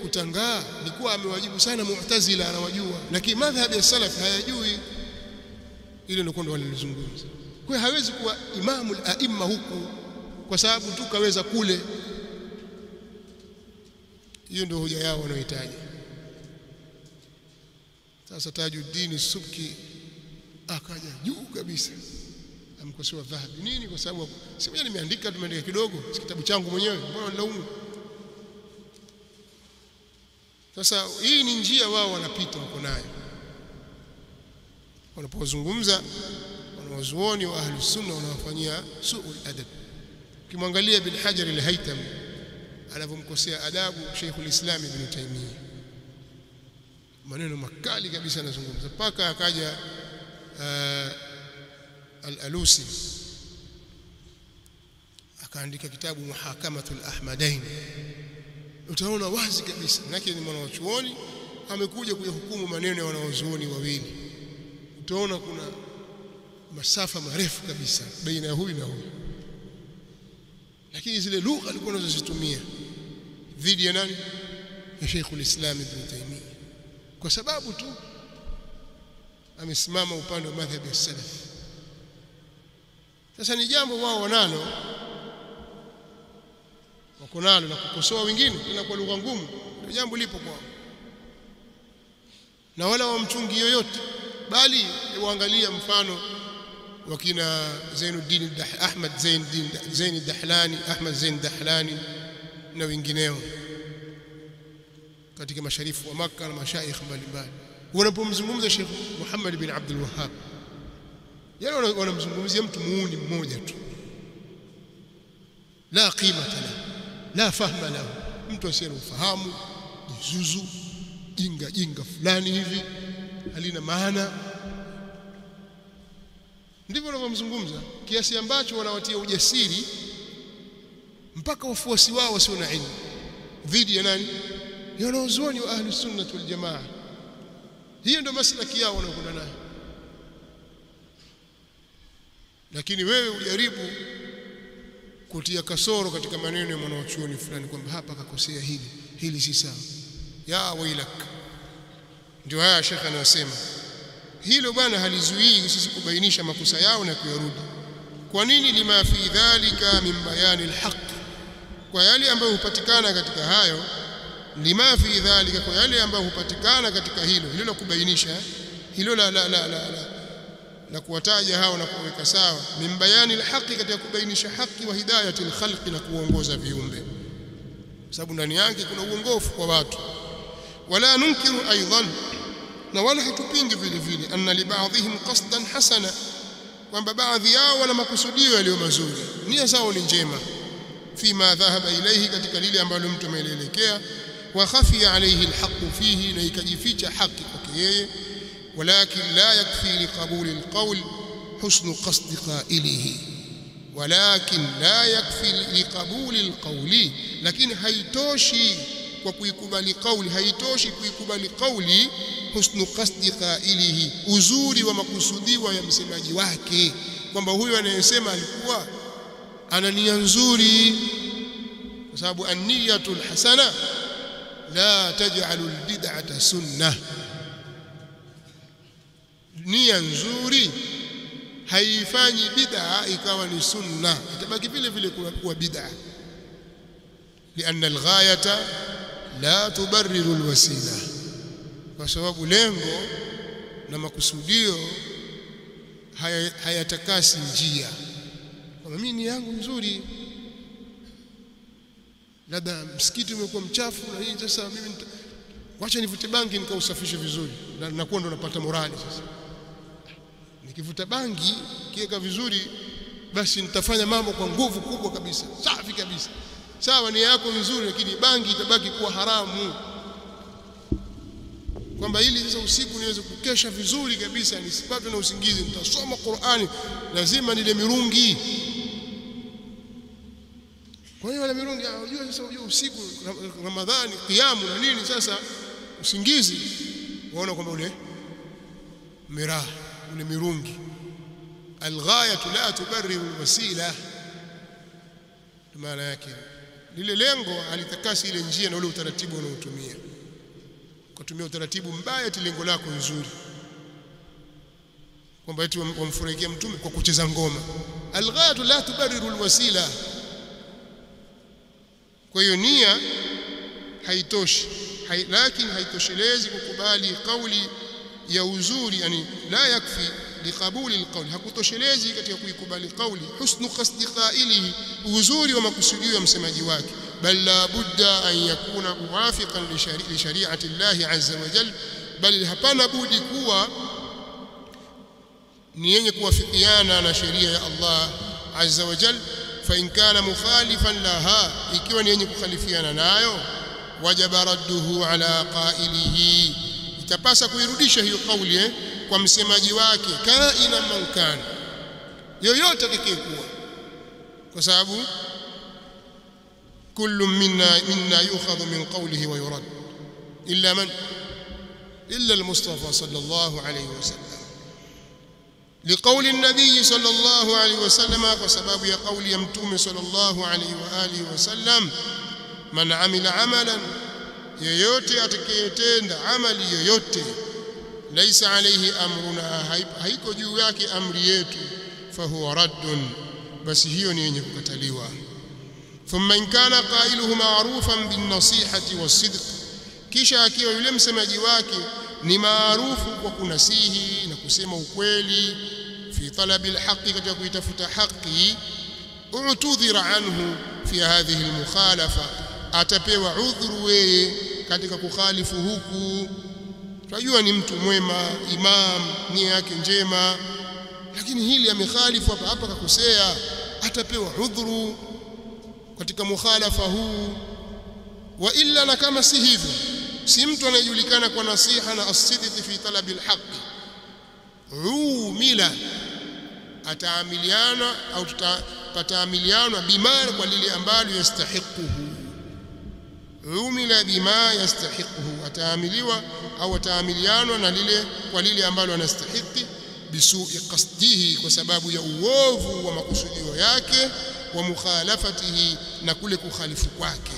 Speaker 1: kutangaa ni kuwa amewajibu sana Mu'tazila, anawajua, lakini madhhabi ya salaf hayajui. Ile ndio kondo walilozungumza. Kwa hiyo hawezi kuwa imamu al-aimma huku kwa sababu tu kaweza kule. Hiyo ndio hoja yao wanaohitaji. Sasa Tajuddin Subki akaja juu kabisa, amkosoa Dhahabi. Nini? Kwa sababu si mimi nimeandika kidogo, si kitabu changu mwenyewe, mbona nilaumu? Sasa hii ni njia wao wanapita wako nayo wanapozungumza wanawazuoni wa ahli sunna, wanawafanyia su'ul adab. Ukimwangalia Ibn Hajar al-Haytami anavomkosea adabu Sheikhul Islam Ibn Taymiyyah, maneno makali kabisa anazungumza, mpaka akaja al-Alusi akaandika kitabu Muhakamatul Ahmadain. Utaona wazi kabisa nake ni mwanachuoni amekuja kuyahukumu maneno ya wanawazuoni wawili. Utaona kuna masafa marefu kabisa baina ya huyu na huyu. lakini zile lugha alikuwa anazozitumia dhidi ya nani? Ya Sheikhul Islam Ibn Taymiyyah, kwa sababu tu amesimama upande wa madhhabi ya salaf. Sasa ni jambo wao wanalo, wako nalo na kukosoa wengine tena kwa lugha ngumu, ndio jambo lipo kwao, na wala wamchungi yoyote, bali uangalia mfano wakina Zainuddin Ahmad Zain Dahlani, Ahmad Zain Dahlani na wengineo katika masharifu wa Makkah na mashaikh mbalimbali, wanapomzungumza Sheikh Muhammad bin Abdul Wahhab, yale wanamzungumzia mtu muuni mmoja tu, la qimata lahu, la fahma lahu, mtu asiye ufahamu, jizuzu jinga fulani hivi halina maana. Ndivyo wanavyomzungumza, kiasi ambacho wanawatia ujasiri mpaka wafuasi wao wasio na ilmu dhidi ya nani? Ya wanazuoni wa ahli sunna wal jamaa. Hiyo ndio maslaki yao wanaokwenda nayo. Lakini wewe ujaribu kutia kasoro katika maneno ya mwanachuoni fulani kwamba hapa kakosea hili si sawa, ya wailak. Ndio haya Sheikh anasema hilo bwana halizuii sisi kubainisha makosa yao na kuyarudi. Kwa nini? Lima fi dhalika min bayani alhaq, kwa yale ambayo hupatikana katika hayo. Lima fi dhalika, kwa yale ambayo hupatikana katika hilo la kubainisha, hilo la kuwataja hao na kuweka sawa. Min bayani alhaqi, katika kubainisha haki, wa hidayati alkhalqi, na kuongoza viumbe, sababu ndani yake kuna uongofu kwa watu. Wala nunkiru aidan, na wala hatupingi vile vile, anna li ba'dihim qasdan hasana, kwamba baadhi yao wana makusudio yaliyo mazuri, nia zao ni njema, fima dhahaba ilayhi, katika lile ambalo mtu ameelekea, wa khafiya alayhi alhaq fihi, na ikajificha haki kwake yeye. Walakin la yakfi liqabuli alqawl husnu qasdi qailihi, walakin la yakfi liqabuli alqawli, lakini haitoshi kwa kuikubali kauli, haitoshi kuikubali kauli husnu qasdi qailihi, uzuri wa makusudiwa ya msemaji wake, kwamba huyu anayesema alikuwa ana nia nzuri, kwa sababu an-niyatul hasana la taj'alu al-bid'ata sunnah. Nia nzuri haifanyi bid'a ikawa ni sunna, itabaki vile vile kuwa bid'a, lianna al-ghayata la tubarriru alwasila, kwa sababu lengo na makusudio hayatakasi njia. Kama mimi ni yangu nzuri, labda msikiti umekuwa mchafu na hii sasa mimi wacha nivute bangi nikausafishe vizuri, na nakuwa ndo napata morali. Sasa nikivuta bangi kiweka vizuri, basi nitafanya mambo kwa nguvu kubwa kabisa, safi kabisa. Sawa, nia yako nzuri, lakini bangi itabaki kuwa haramu. Kwamba ili sasa usiku niweze kukesha vizuri kabisa, nisipatwe na usingizi, nitasoma Qur'ani, lazima nile mirungi. Kwa hiyo wala mirungi, unajua sasa, unajua usiku Ramadhani kiamu na nini, sasa usingizi waona kwamba ule miraha, ule mirungi. Alghayatu la tubarriru alwasila, maana yake lile lengo alitakasi ile njia na ule utaratibu unaotumia. Kutumia utaratibu mbaya eti lengo lako nzuri, kwamba eti wamfurahikia mtume kwa kucheza ngoma. Alghayatu la tubarriru alwasila. Kwa hiyo nia haitoshi, lakini haitoshelezi kukubali kauli ya uzuri, yani la yakfi liqabuli alqawl, hakutoshelezi katika kuikubali kauli husnu qasdi qailihi, uzuri wa makusudio ya msemaji wake. Bal la budda an yakuna muwafiqan li shari'ati Allah azza wa jalla, bal hapana budi kuwa ni yenye kuwafikiana na sheria ya Allah azza wa jalla. Fa in kana mukhalifan laha, ikiwa ni yenye kukhalifiana nayo, wajaba radduhu ala qailihi, itapasa kuirudisha hiyo kauli kwa msemaji wake, kaina man kana, yoyote atakayekuwa, kwa sababu kullu minna yukhadhu min qawlihi wa yurad illa al-Mustafa sallallahu alayhi wasallam. لقول النبي صلى الله عليه وسلم وسبب يا قول يمتوم صلى الله عليه وآله وسلم من عمل عملا yoyote atakayetenda amali yoyote laisa alayhi amruna haiko juu yake amri yetu fahuwa raddun basi hiyo ni yenye kukataliwa thumma in kana qailuhu ma'rufan bin nasihati was-sidq kisha akiwa yule msemaji wake ni maarufu kwa kunasihi na kusema ukweli fi talabil haqqi katika kuitafuta haki utudhira anhu fi hadhihi al-mukhalafa atapewa udhuru wewe katika kukhalifu huku tunajua ni mtu mwema imam nia yake njema lakini hili amekhalifu hapa kakosea atapewa udhuru katika mukhalafa huu wa illa na kama si hivyo si mtu anayejulikana kwa nasiha na as-sidq fi talabil haqq mila ataamiliana au tutaamiliana bima kwa lile ambalo yastahiquhu umila bima yastahiquhu ataamiliwa au ataamiliana na lile kwa lile ambalo anastahiki bisu'i qasdihi kwa sababu ya uovu wa makusudio yake wa mukhalafatihi na kule kukhalifu kwake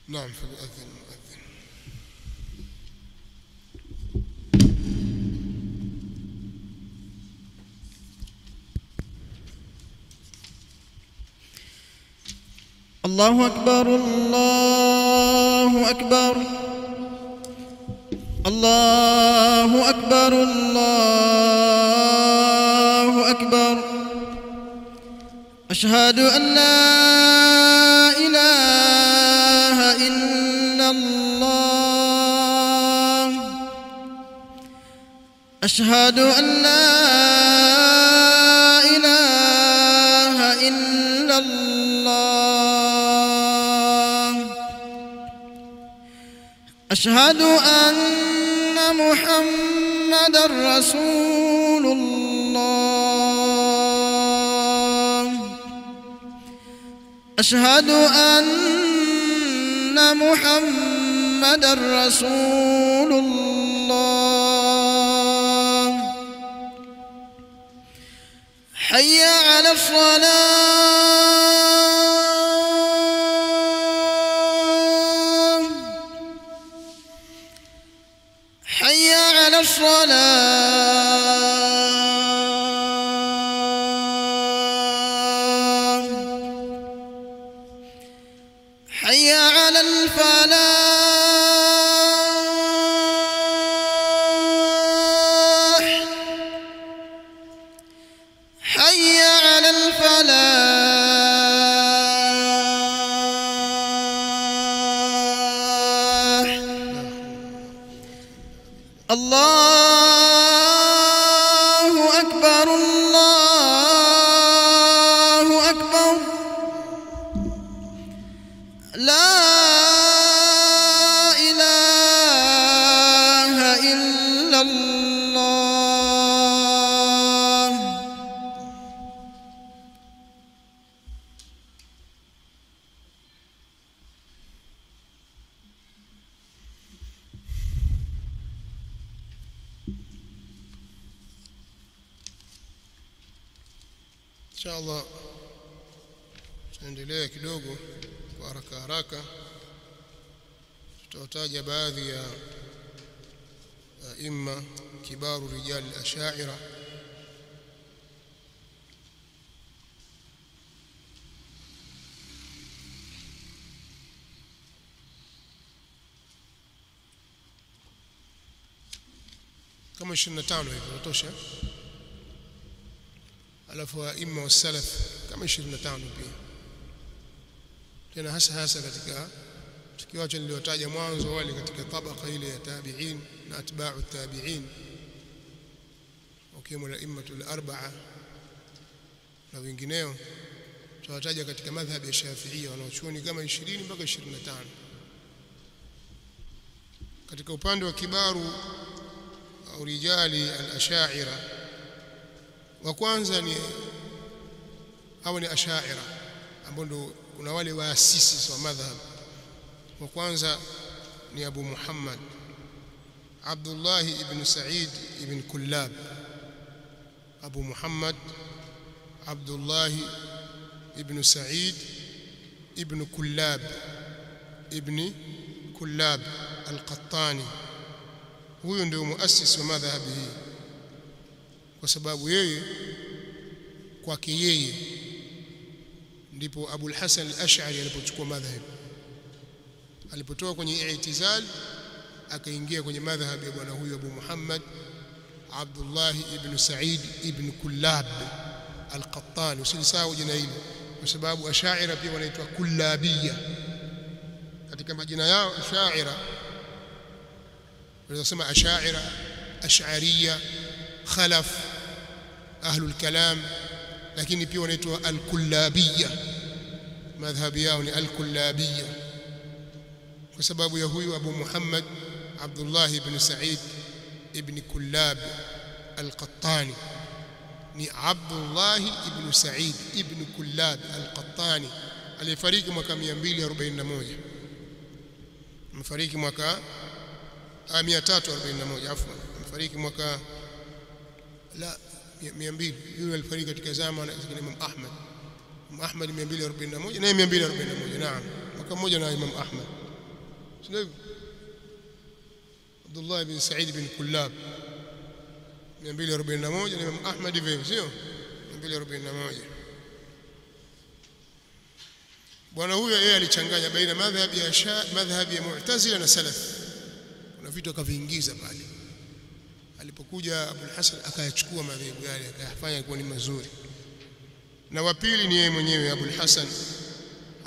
Speaker 1: نعم فليؤذن المؤذن
Speaker 2: الله أكبر الله أكبر الله أكبر الله أكبر أشهد أن لا إله إلا الله أشهد أن لا إله إلا الله أشهد أن محمدًا رسول الله أشهد أن محمدًا رسول الله حي على الصلاة حي على الصلاة حي على الفلاح حي على الفلاح الله أكبر الله أكبر لا إله إلا الله
Speaker 1: إن شاء الله tuendelee kidogo kwa haraka tutataja baadhi ya aima kibaru rijal al-ash'ira kama 25 hivi natosha alafu aima wa salaf kama 25 pia tena hasa katika tukiwacha niliotaja mwanzo wale katika tabaka ile ya tabi'in na atba'u tabi'in wakiwemo al-a'immatul arba'a na wengineo tutawataja katika madhhabi ya Shafi'ia wanaochuoni kama 20 mpaka 25 katika upande wa kibaru au rijali al-ash'ira Wa kwanza ni hawa ni Ash'ari ambao ndio kuna wale waasisi wa madhhab. Wa kwanza ni Abu Muhammad Abdullah ibn Sa'id ibn Kullab. Abu Muhammad Abdullah ibn Sa'id ibn Kullab al-Qattani. Huyo ndio muasisi wa madhhabi hii, kwa sababu yeye kwake yeye ndipo Abu al-Hasan al-Ash'ari alipochukua madhhabi. Alipotoka kwenye i'tizal akaingia kwenye madhhabi ya bwana huyo Abu Muhammad Abdullah ibn Sa'id ibn Kullab al-Qattani. Usilisahau jina hili, kwa sababu Ash'ari pia wanaitwa Kullabiyya. Katika majina yao Ash'ari wanasema Ash'ari, Ash'ariyya, Khalaf, Ahlul Kalam, lakini pia wanaitwa Al-Kullabiyya. Madhhabi yao ni Al-Kullabiyya kwa sababu ya huyu Abu Muhammad Abdullah ibn Sa'id ibn Kullab al-Qattani. Ni Abdullah ibn Sa'id ibn Kullab al-Qattani aliyefariki mwaka 241. Amefariki mwaka 341, afwan, amefariki mwaka 200. Yule alifariki katika zama za Imam Ahmad. Imam Ahmad 241 na 241, naam, mwaka mmoja na Imam Ahmad. Sio Abdullah ibn Sa'id ibn Kullab 241 na Imam Ahmad hivyo, sio 241. Bwana huyo yeye alichanganya baina madhhabi ya Mu'tazila na Salaf. Kuna vitu akaviingiza pale. Alipokuja Abu al-Hasan akayachukua madhehebu yale akayafanya kuwa ni mazuri. Na wa pili ni yeye mwenyewe Abu al-Hasan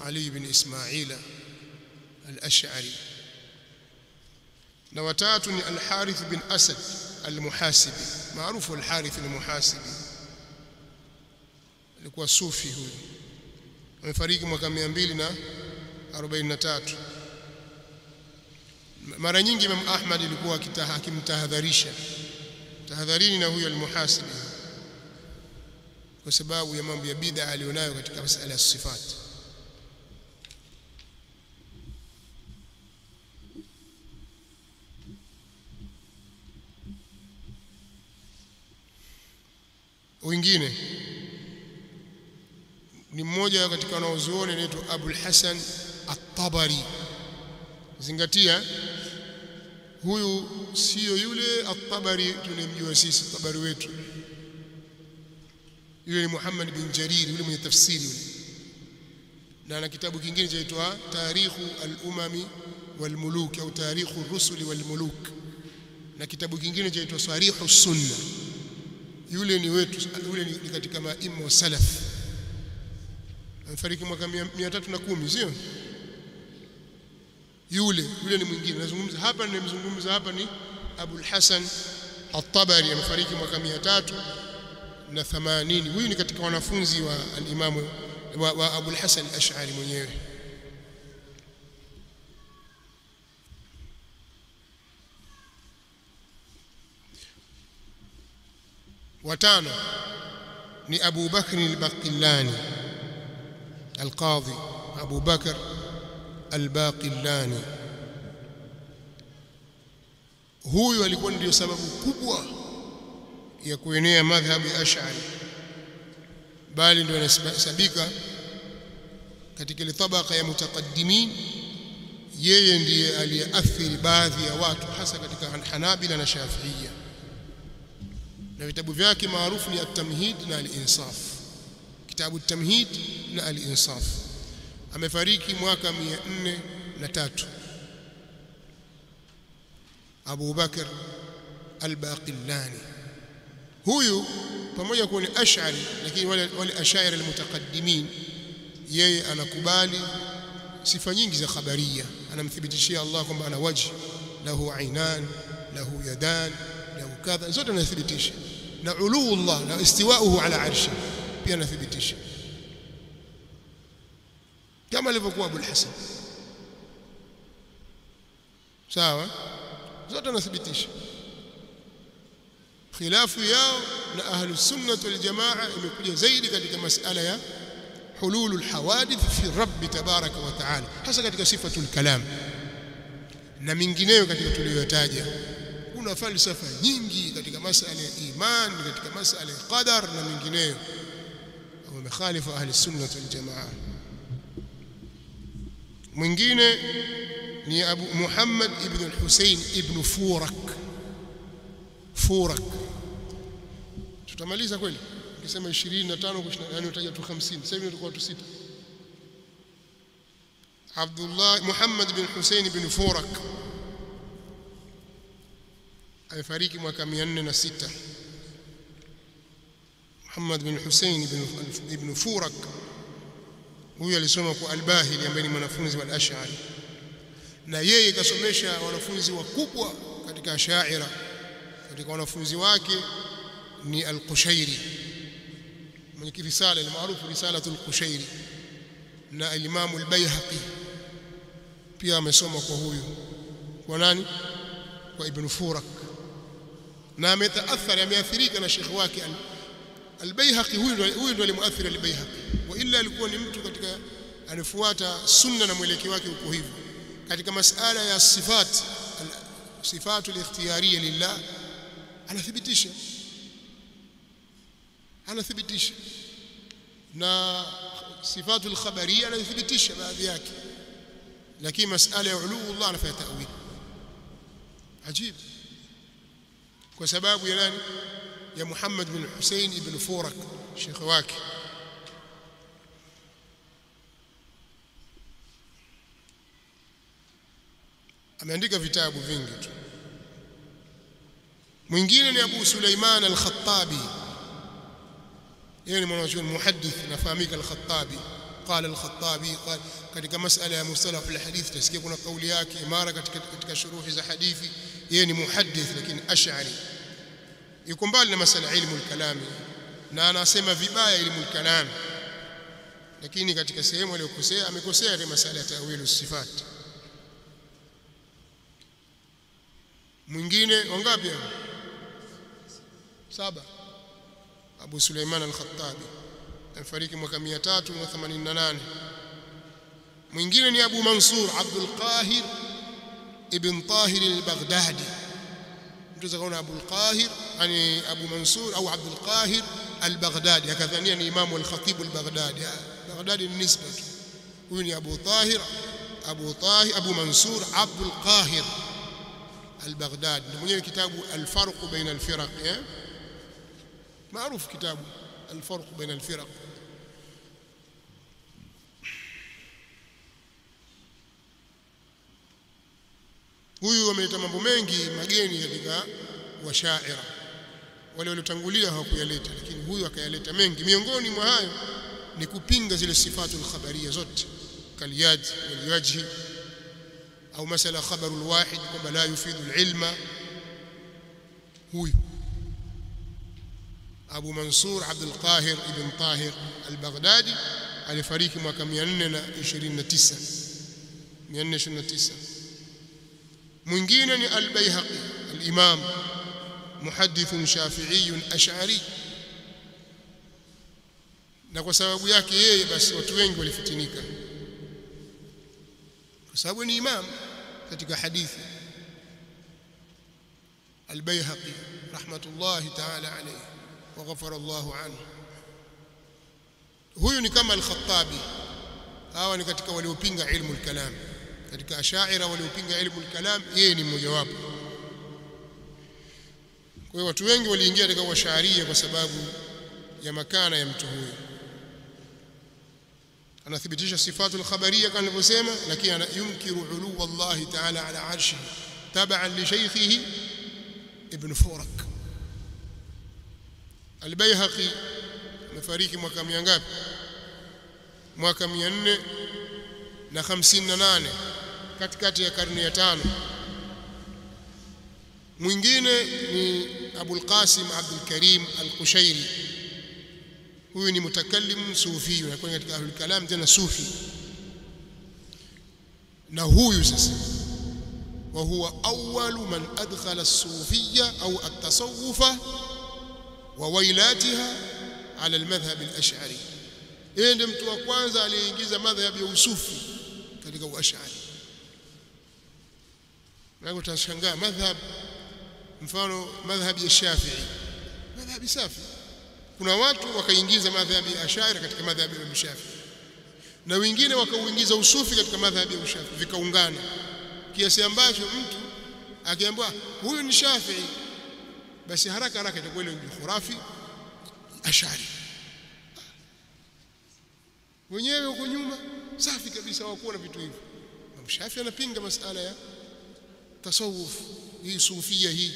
Speaker 1: Ali ibn Ismail al-Ash'ari. Na watatu ni Al-Harith bin Asad al-Muhasibi, maarufu Al-Harith al-Muhasibi. Alikuwa sufi huyu, amefariki mwaka 243. Mara nyingi Imam Ahmad alikuwa akimtahadharisha, tahadharini na huyo al-Muhasibi, kwa sababu ya mambo ya bid'a alionayo katika masala ya sifat. Wengine ni mmoja katika wanaozuoni anaitwa Abu al-Hasan at-Tabari. Zingatia, huyu sio yule at-Tabari tunemjua sisi, Tabari wetu. Yule ni Muhammad bin Jarir, yule mwenye tafsiri yule, na ana kitabu kingine chaitwa Tarikhu al-Umami wal-Muluk au Tarikhu ar-Rusul wal-Muluk, na kitabu kingine chaitwa Sarihu Sunna. Yule ni wetu, yule ni katika maimu wa Salaf. Amefariki mwaka 310, sio? Yule ni mwingine. Nazungumza hapa, nimemzungumza hapa ni Abu al-Hasan at-Tabari, amefariki mwaka 380. Huyu ni katika wanafunzi wa al-Imam wa Abu al-Hasan al-Ash'ari mwenyewe. Watano ni Abu Bakr al-Baqillani al-Qadhi, Abu Bakr al-Baqillani. Huyu alikuwa ndio sababu kubwa ya kuenea madhhabi Ash'ari, bali ndio anasabika katika ile tabaka ya mutaqaddimin. Yeye ndiye aliyeathiri baadhi ya watu, hasa katika Hanabila na Shafi'iyya, na vitabu vyake maarufu ni At-Tamhid na Al-Insaf. Kitabu At-Tamhid na Al-Insaf. Amefariki mwaka 403. Abu Bakr al-Baqillani huyu, pamoja kuwa ni Ash'ari, lakini wale Ash'ari al-mutaqaddimin, yeye anakubali sifa nyingi za khabariyya. Anamthibitishia Allah kwamba ana wajh, lahu ainan, lahu yadan, lahu kadha, zote anathibitisha. Na uluu Allah na istiwa'uhu ala arshi pia anathibitisha, kama alivyokuwa Abu al-Hasan. Sawa, zote anathibitisha. Khilafu yao na ahlus sunnah wal jamaa imekuja zaidi katika masala ya hululul hawadith fi rabb tabaraka wa taala, hasa katika sifatul kalam na mingineyo katika tuliyotaja. Kuna falsafa nyingi katika masala ya iman, katika masala ya qadar na mingineyo, au mukhalifa ahli sunnah wal jamaa. Mwingine ni Abu Muhammad ibn al-Husayn ibn Furak. Tutamaliza kweli ukisema 25 yani utaja tu 50. Sasa hivi tutakuwa tu 6. Abdullah Muhammad ibn Husayn ibn Furak alifariki mwaka 406. Muhammad ibn Husayn ibn Furak huyu alisoma kwa Al-Bahili ambaye ni mwanafunzi wa Al-Ash'ari, na yeye kasomesha wanafunzi wakubwa katika Ash'ari. Katika wanafunzi wake ni Al-Qushairi mwenye risala ile maarufu Risalatul Qushairi, na Imam Al-Baihaqi pia amesoma kwa huyu. Kwa nani? Kwa Ibn Furak, na ameathirika na shekhi wake Al-Baihaqi. Huyu ndio alimuathiri Al-Baihaqi, wa illa alikuwa ni mtu katika anafuata sunna na mwelekeo wake uko hivyo. Katika masala ya sifatul ikhtiyariyya lillah anathibitisha, na sifatul khabariyya anathibitisha baadhi yake, lakini masala ya uluullah anafanya ta'wil ajib kwa sababu ya nani? Ya Muhammad bin Husayn ibn Furak, shekhi wake. Ameandika vitabu vingi tu. Mwingine ni Abu Sulaiman al-Khattabi, yeye ni mwanachuoni muhaddith, nafahamika al-Khattabi. قال الخطابي قال katika masala ya mustalah al-hadith tasikia kuna kauli yake mara katika shuruhi za hadithi. Yeye ni muhaddith lakini ash'ari, yuko mbali na masala ilmu al-kalam, na anasema vibaya ilmu al-kalam, lakini katika sehemu aliyokosea amekosea katika masala ya ta'wilu sifat. Mwingine wangapi? 7. Abu Sulaiman al-Khattabi amefariki mwaka 388. Mwingine ni Abu Mansur Abdul Qahir ibn Tahir al-Baghdadi. Mtu zakaona Abu al-Qahir yani Abu Mansur au Abdul Qahir al-Baghdadi, akadhania ni imamu al-Khatib al-Baghdadi. Baghdadi ni nisba tu. Huyu ni Abu Mansur Abdul Qahir al-Baghdadi, mwenye kitabu al-Farq baina al-Firaq, maarufu kitabu al-Farq baina al-Firaq. Huyu ameleta mambo mengi mageni katika washaira, wale waliotangulia hawakuyaleta, lakini huyu akayaleta mengi. Miongoni mwa hayo ni kupinga zile sifatul khabariya zote, kaliyad wal wajhi au masala khabarul wahid kwamba la yufidu al-ilma. Huyu Abu Mansur Abdul Qahir ibn Tahir al-Baghdadi alifariki mwaka 429. Mwingine ni Al-Baihaqi al-Imam, muhaddith shafi'i ash'ari, na kwa sababu yake yeye basi watu wengi walifitinika, kwa sababu ni imam katika hadithi. Al-Baihaqi rahmatullahi ta'ala alayhi wa ghafara Allahu anhu. Huyu ni kama al-Khattabi, hawa ni katika waliopinga ilmu al-kalam, katika ashaira waliopinga ilmu al-kalam, yeye ni mmoja wapo. Kwa hiyo watu wengi waliingia katika washaria kwa sababu ya makana ya mtu huyu. Anathibitisha sifatul khabariya kama nilivyosema, lakini ana yunkiru ulu Allah ta'ala ala arshihi taban li shaykhihi Ibn Furak. Al-Baihaqi amefariki mwaka ngapi? Mwaka 458, katikati ya karne ya 5. Mwingine ni Abu al-Qasim Abdul Karim al-Qushairi. Huyu ni mutakallim sufi, na katika ahlul kalam tena sufi. Na huyu sasa wa huwa awwalu man adkhala as-sufiyya au at-tasawufa wa wailatiha ala almadhhab alash'ari. Yeye ndiye mtu wa kwanza aliyeingiza madhhabi ya usufi katika uash'ari. Na utashangaa madhhab, mfano madhhabi ya Shafi'i, madhhabi safi. Kuna watu wakaingiza madhhabi ya Ash'ari katika madhhabi ya Shafi'i, na wengine wakauingiza usufi katika madhhabi ya Shafi'i, vikaungana kiasi ambacho mtu akiambiwa huyu ni Shafi'i, basi haraka haraka itakuwa ile khurafi Ash'ari. Wenyewe huko nyuma safi kabisa, hawakuwa na vitu hivyo. Imam Shafi'i anapinga masala ya tasawuf, hii sufia hii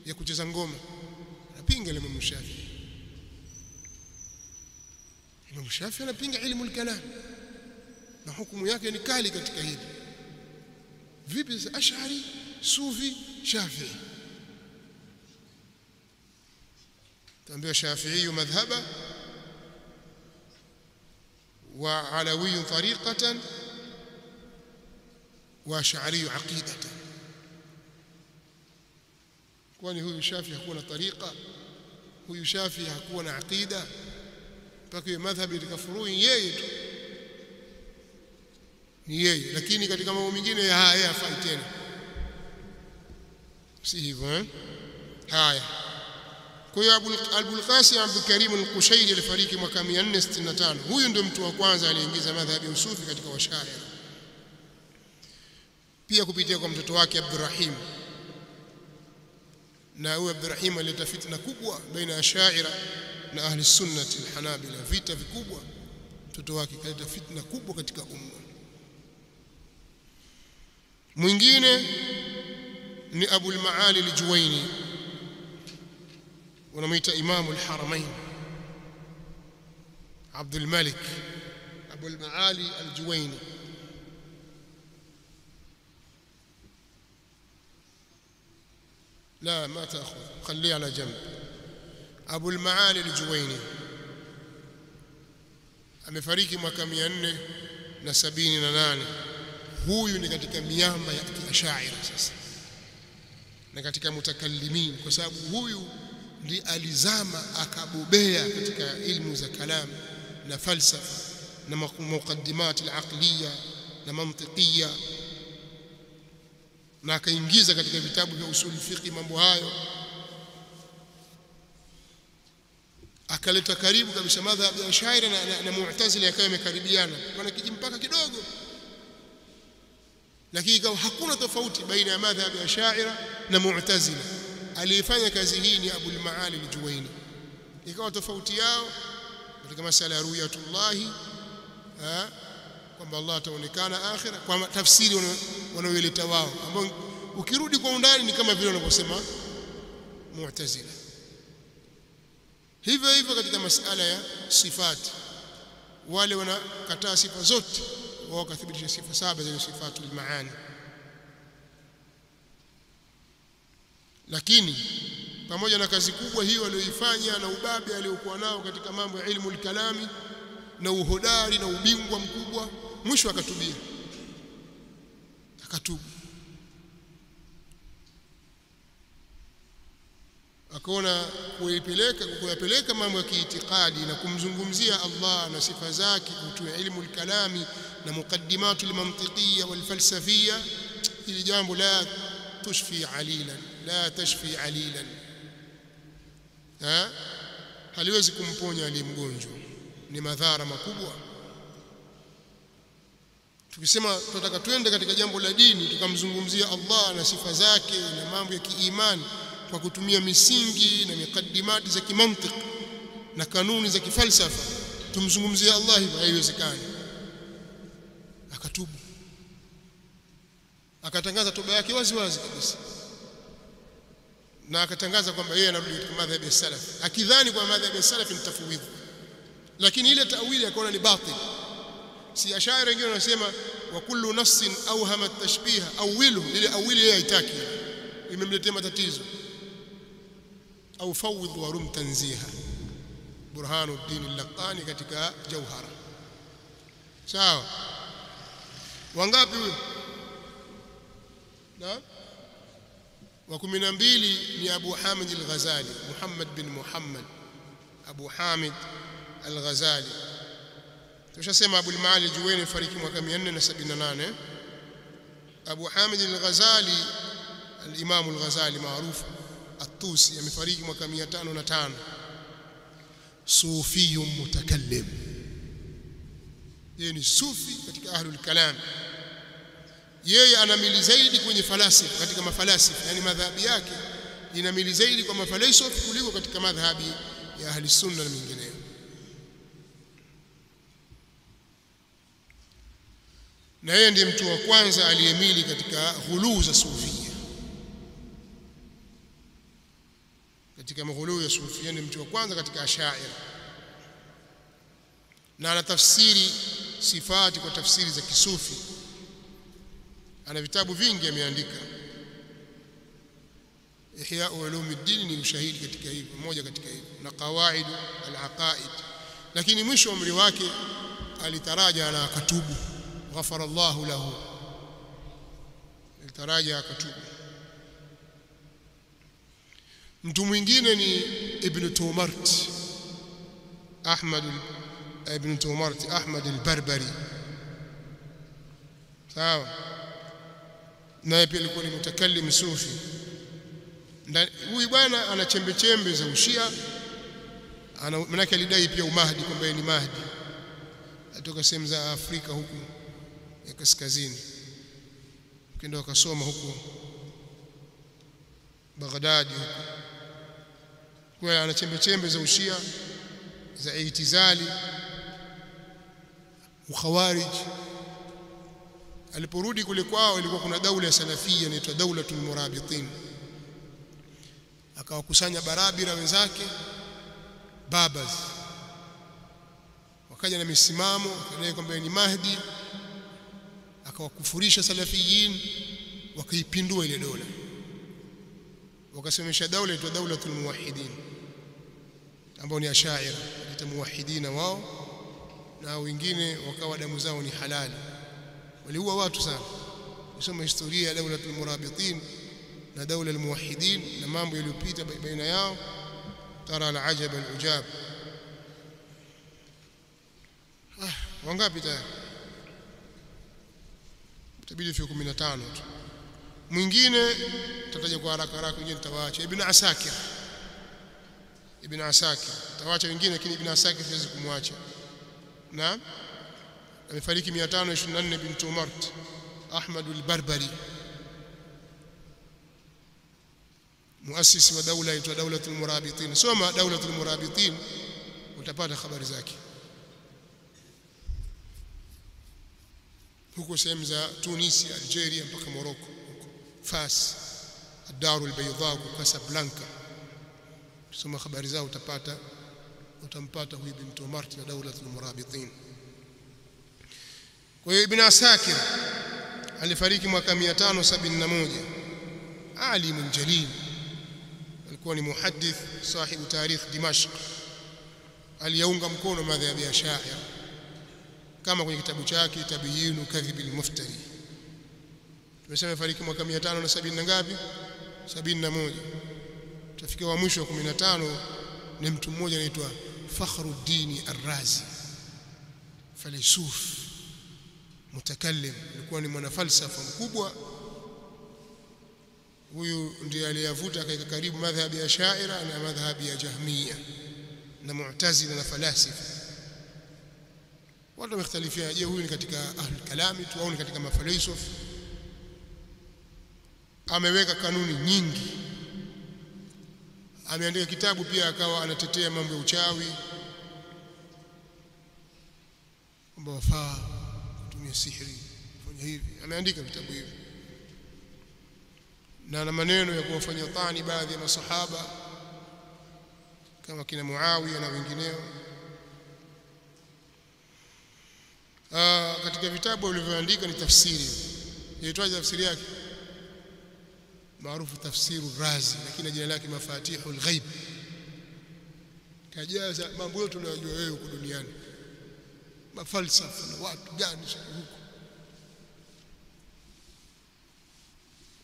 Speaker 1: ya kucheza ngoma, anapinga ile Imam Shafi'i. Imam Shafi'i anapinga ilmu al-kalam na hukumu yake ni kali katika hili. Vipi sasa Ash'ari, Sufi, Shafi'i? Tambia Shafi'i madhhaba wa Alawi tariqatan wa Ash'ari aqidatan. Kwani huyu Shafi'i hakuwa na tariqa? Huyu Shafi'i hakuwa na aqida? Mpaka madhhabi itakafurui yeye tu, ni yeye, lakini katika mambo mengine yeye hafai tena. Si hivyo haya. Kwa hiyo Abul Qasim Abdul Karim al-Qushayri alifariki mwaka 465. Huyu ndio mtu wa kwanza aliingiza madhhabi ya usufi katika Ash'ari, pia kupitia kwa mtoto wake Abdurrahim. Na huyu Abdurrahim alileta fitna kubwa baina ya Ash'ari na ahli sunnati al-Hanabila, vita vikubwa. Mtoto wake kaleta fitna kubwa katika umma. Mwingine ni Abu al-Maali al-Juwayni, wanamuita Imam al-Haramain, Abdul Malik Abu al-Maali al-Juwayni. لا ما تأخذ، خليه على جنب. أبو المعالي الجويني amefariki mwaka 478. Huyu ni katika miamba ya Ash'ari sasa, na katika mutakallimin, kwa sababu huyu ndiye alizama akabobea katika ilmu za kalam na falsafa na muqaddimat al-aqliya na mantiqiyya, na akaingiza katika vitabu vya usul fiqh mambo hayo, akaleta karibu kabisa madhhabi ya Ash'ari na Mu'tazila yakawa yamekaribiana, maana kijimpaka kidogo, lakini ikawa hakuna tofauti baina ya madhhabi ya Ash'ari na Mu'tazila. Aliyefanya kazi hii ni Abu al-Maali al-Juwayni. Ikawa tofauti yao katika masala ya ru'yatullahi, kwamba Allah ataonekana akhira, kwa tafsiri wanaoileta wao, ambao ukirudi kwa undani ni kama vile wanavyosema Mu'tazila. Hivyo hivyo katika masala ya sifati, wale wanakataa sifa zote, wao wakathibitisha sifa 7 za sifatul maani. Lakini pamoja na kazi kubwa hiyo aliyoifanya na ubabe aliokuwa nao katika mambo ya ilmu al-kalami na uhodari na ubingwa mkubwa, mwisho akatubia, akatubu, akaona kuyapeleka mambo ya kiitikadi na kumzungumzia Allah na sifa zake kutumia ilmu al-kalami na muqaddimatu al-mantiqiyya wal-falsafiyya, ili jambo la tushfi alilan, la tashfi alilan, haliwezi kumponya aliyemgonjwa, ni madhara makubwa. Tukisema tunataka twende katika jambo la dini tukamzungumzia Allah na sifa zake na mambo ya kiimani kwa kutumia misingi na mukaddimati za kimantiki na kanuni za kifalsafa, tumzungumzie Allah hivyo, haiwezekani. Akatubu, akatangaza toba yake wazi wazi kabisa, na akatangaza kwamba yeye anarudi katika madhhabi ya salaf, akidhani kwa madhhabi ya salaf ni tafwidh, lakini ile tawili akaona ni batil. Si Ash'ari wengine wanasema wa kullu nafsin awhama at-tashbiha awilu, ile awili yeye haitaki, imemletea matatizo. Au fawidh wa rum tanziha, Burhanuddin al-Laqani katika Jawhara. Sawa, wangapi huyo? Na wa 12 ni Abu Hamid al-Ghazali, Muhammad bin Muhammad Abu Hamid al-Ghazali. Tushasema Abu al-Maali al-Juwayni fariki mwaka 478. Abu Hamid al-Ghazali, al-Imam al-Ghazali maarufu at-Tusi, amefariki mwaka 505. Sufi mutakallim, yeye ni sufi katika ahlul kalam. Yeye anamili zaidi kwenye falasifa, katika mafalasifa, yani madhhabi yake inamili zaidi kwa mafalasifa kuliko katika madhhabi ya ahli sunna na mingineyo. Na yeye ndiye mtu wa kwanza aliyemili katika ghuluu za sufia. Katika maghuluu ya sufia ni mtu wa kwanza katika ashaira, na anatafsiri sifati kwa tafsiri za kisufi. Ana vitabu vingi ameandika. Ihya Ulumuddin ni ushahidi katika hili, mmoja katika hili, na Qawaid al-Aqaid. Lakini mwisho umri wake alitaraja na akatubu, ghafara Allahu lahu, alitaraja akatubu. Mtu mwingine ni Ibn Tumart, Ahmad ibn Tumart, Ahmad al-Barbari. Sawa, naye pia alikuwa ni mutakallim sufi. Huyu bwana ana chembe chembe za ushia, manake alidai pia umahdi, kwamba ni mahdi atoka sehemu za Afrika huku ya kaskazini, kenda akasoma huku Baghdad huku. Kwa ana chembe chembe za ushia, za itizali, ukhawarij. Aliporudi kule kwao ilikuwa kuna daula ya salafia inaitwa Daulatul Murabitin. Akawakusanya barabira wenzake, babas, wakaja na misimamo, wakadai kwamba ni mahdi, akawakufurisha salafiyin, wakaipindua ile dola, wakasemesha daula inaitwa Daulatul Muwahhidin, ambao ni ashaira, ni muwahhidina wao, na wengine wakawa damu zao ni halali, waliua watu sana. Usoma historia ya Daulatul Murabitin na Daula al-Muwahhidin na mambo yaliyopita baina yao, tara al-ajab al-ujab. Wangapi tayari? Tabidi fi 15 tu. Mwingine tutaja kwa haraka haraka, wengine tutawaacha. Ibn Asakir, Ibn Asakir tutawaacha wengine, lakini Ibn Asakir siwezi kumwacha. Naam, amefariki 524. Ibn Tumart, Ahmad al-Barbari, muasisi wa daula inaitwa Daulatul Murabitin. Soma Daulatul Murabitin utapata habari zake. Huko sehemu za Tunisia, Algeria mpaka Morocco, Fas, Ad-Darul Bayda, Casablanca. Soma habari zao utampata huyu Ibn Tumart na Daulatul Murabitin. Kwa hiyo Ibn Asakir alifariki mwaka 571. Alimun jalil, alikuwa ni muhaddith sahibu tarikh Dimashq. Aliyaunga mkono madhhabi ya Ash'ari kama kwenye kitabu chake Tabyinu Kadhib al-Muftari. Tumesema amefariki mwaka 570 na ngapi? 71. Tutafikia wa mwisho wa 15 ni mtu mmoja anaitwa Fakhruddin Ar-Razi, filosof mutakallim, alikuwa ni mwanafalsafa mkubwa. Huyu ndiye aliyavuta katika karibu madhhabi ya Shaira na madhhabi ya Jahmiya na Mu'tazila na falasifa. Watu wamekhtalifiana, je, huyu ni katika ahlul kalami tu au ni katika mafalsafa? Ameweka kanuni nyingi, ameandika kitabu pia, akawa anatetea mambo ya uchawi, kwamba wafaa kutumia sihiri, fanya hivi. Ameandika vitabu hivi na maneno ya kuwafanyia tani baadhi ya masahaba kama kina Muawiya na wengineo. Katika vitabu alivyoandika ni tafsiri. Inaitwaje tafsiri yake? Maarufu Tafsiru Razi, lakini jina lake Mafatihul Ghaib. Kajaza mambo yote unayojua wewe huko duniani, mafalsafa na watu gani huko.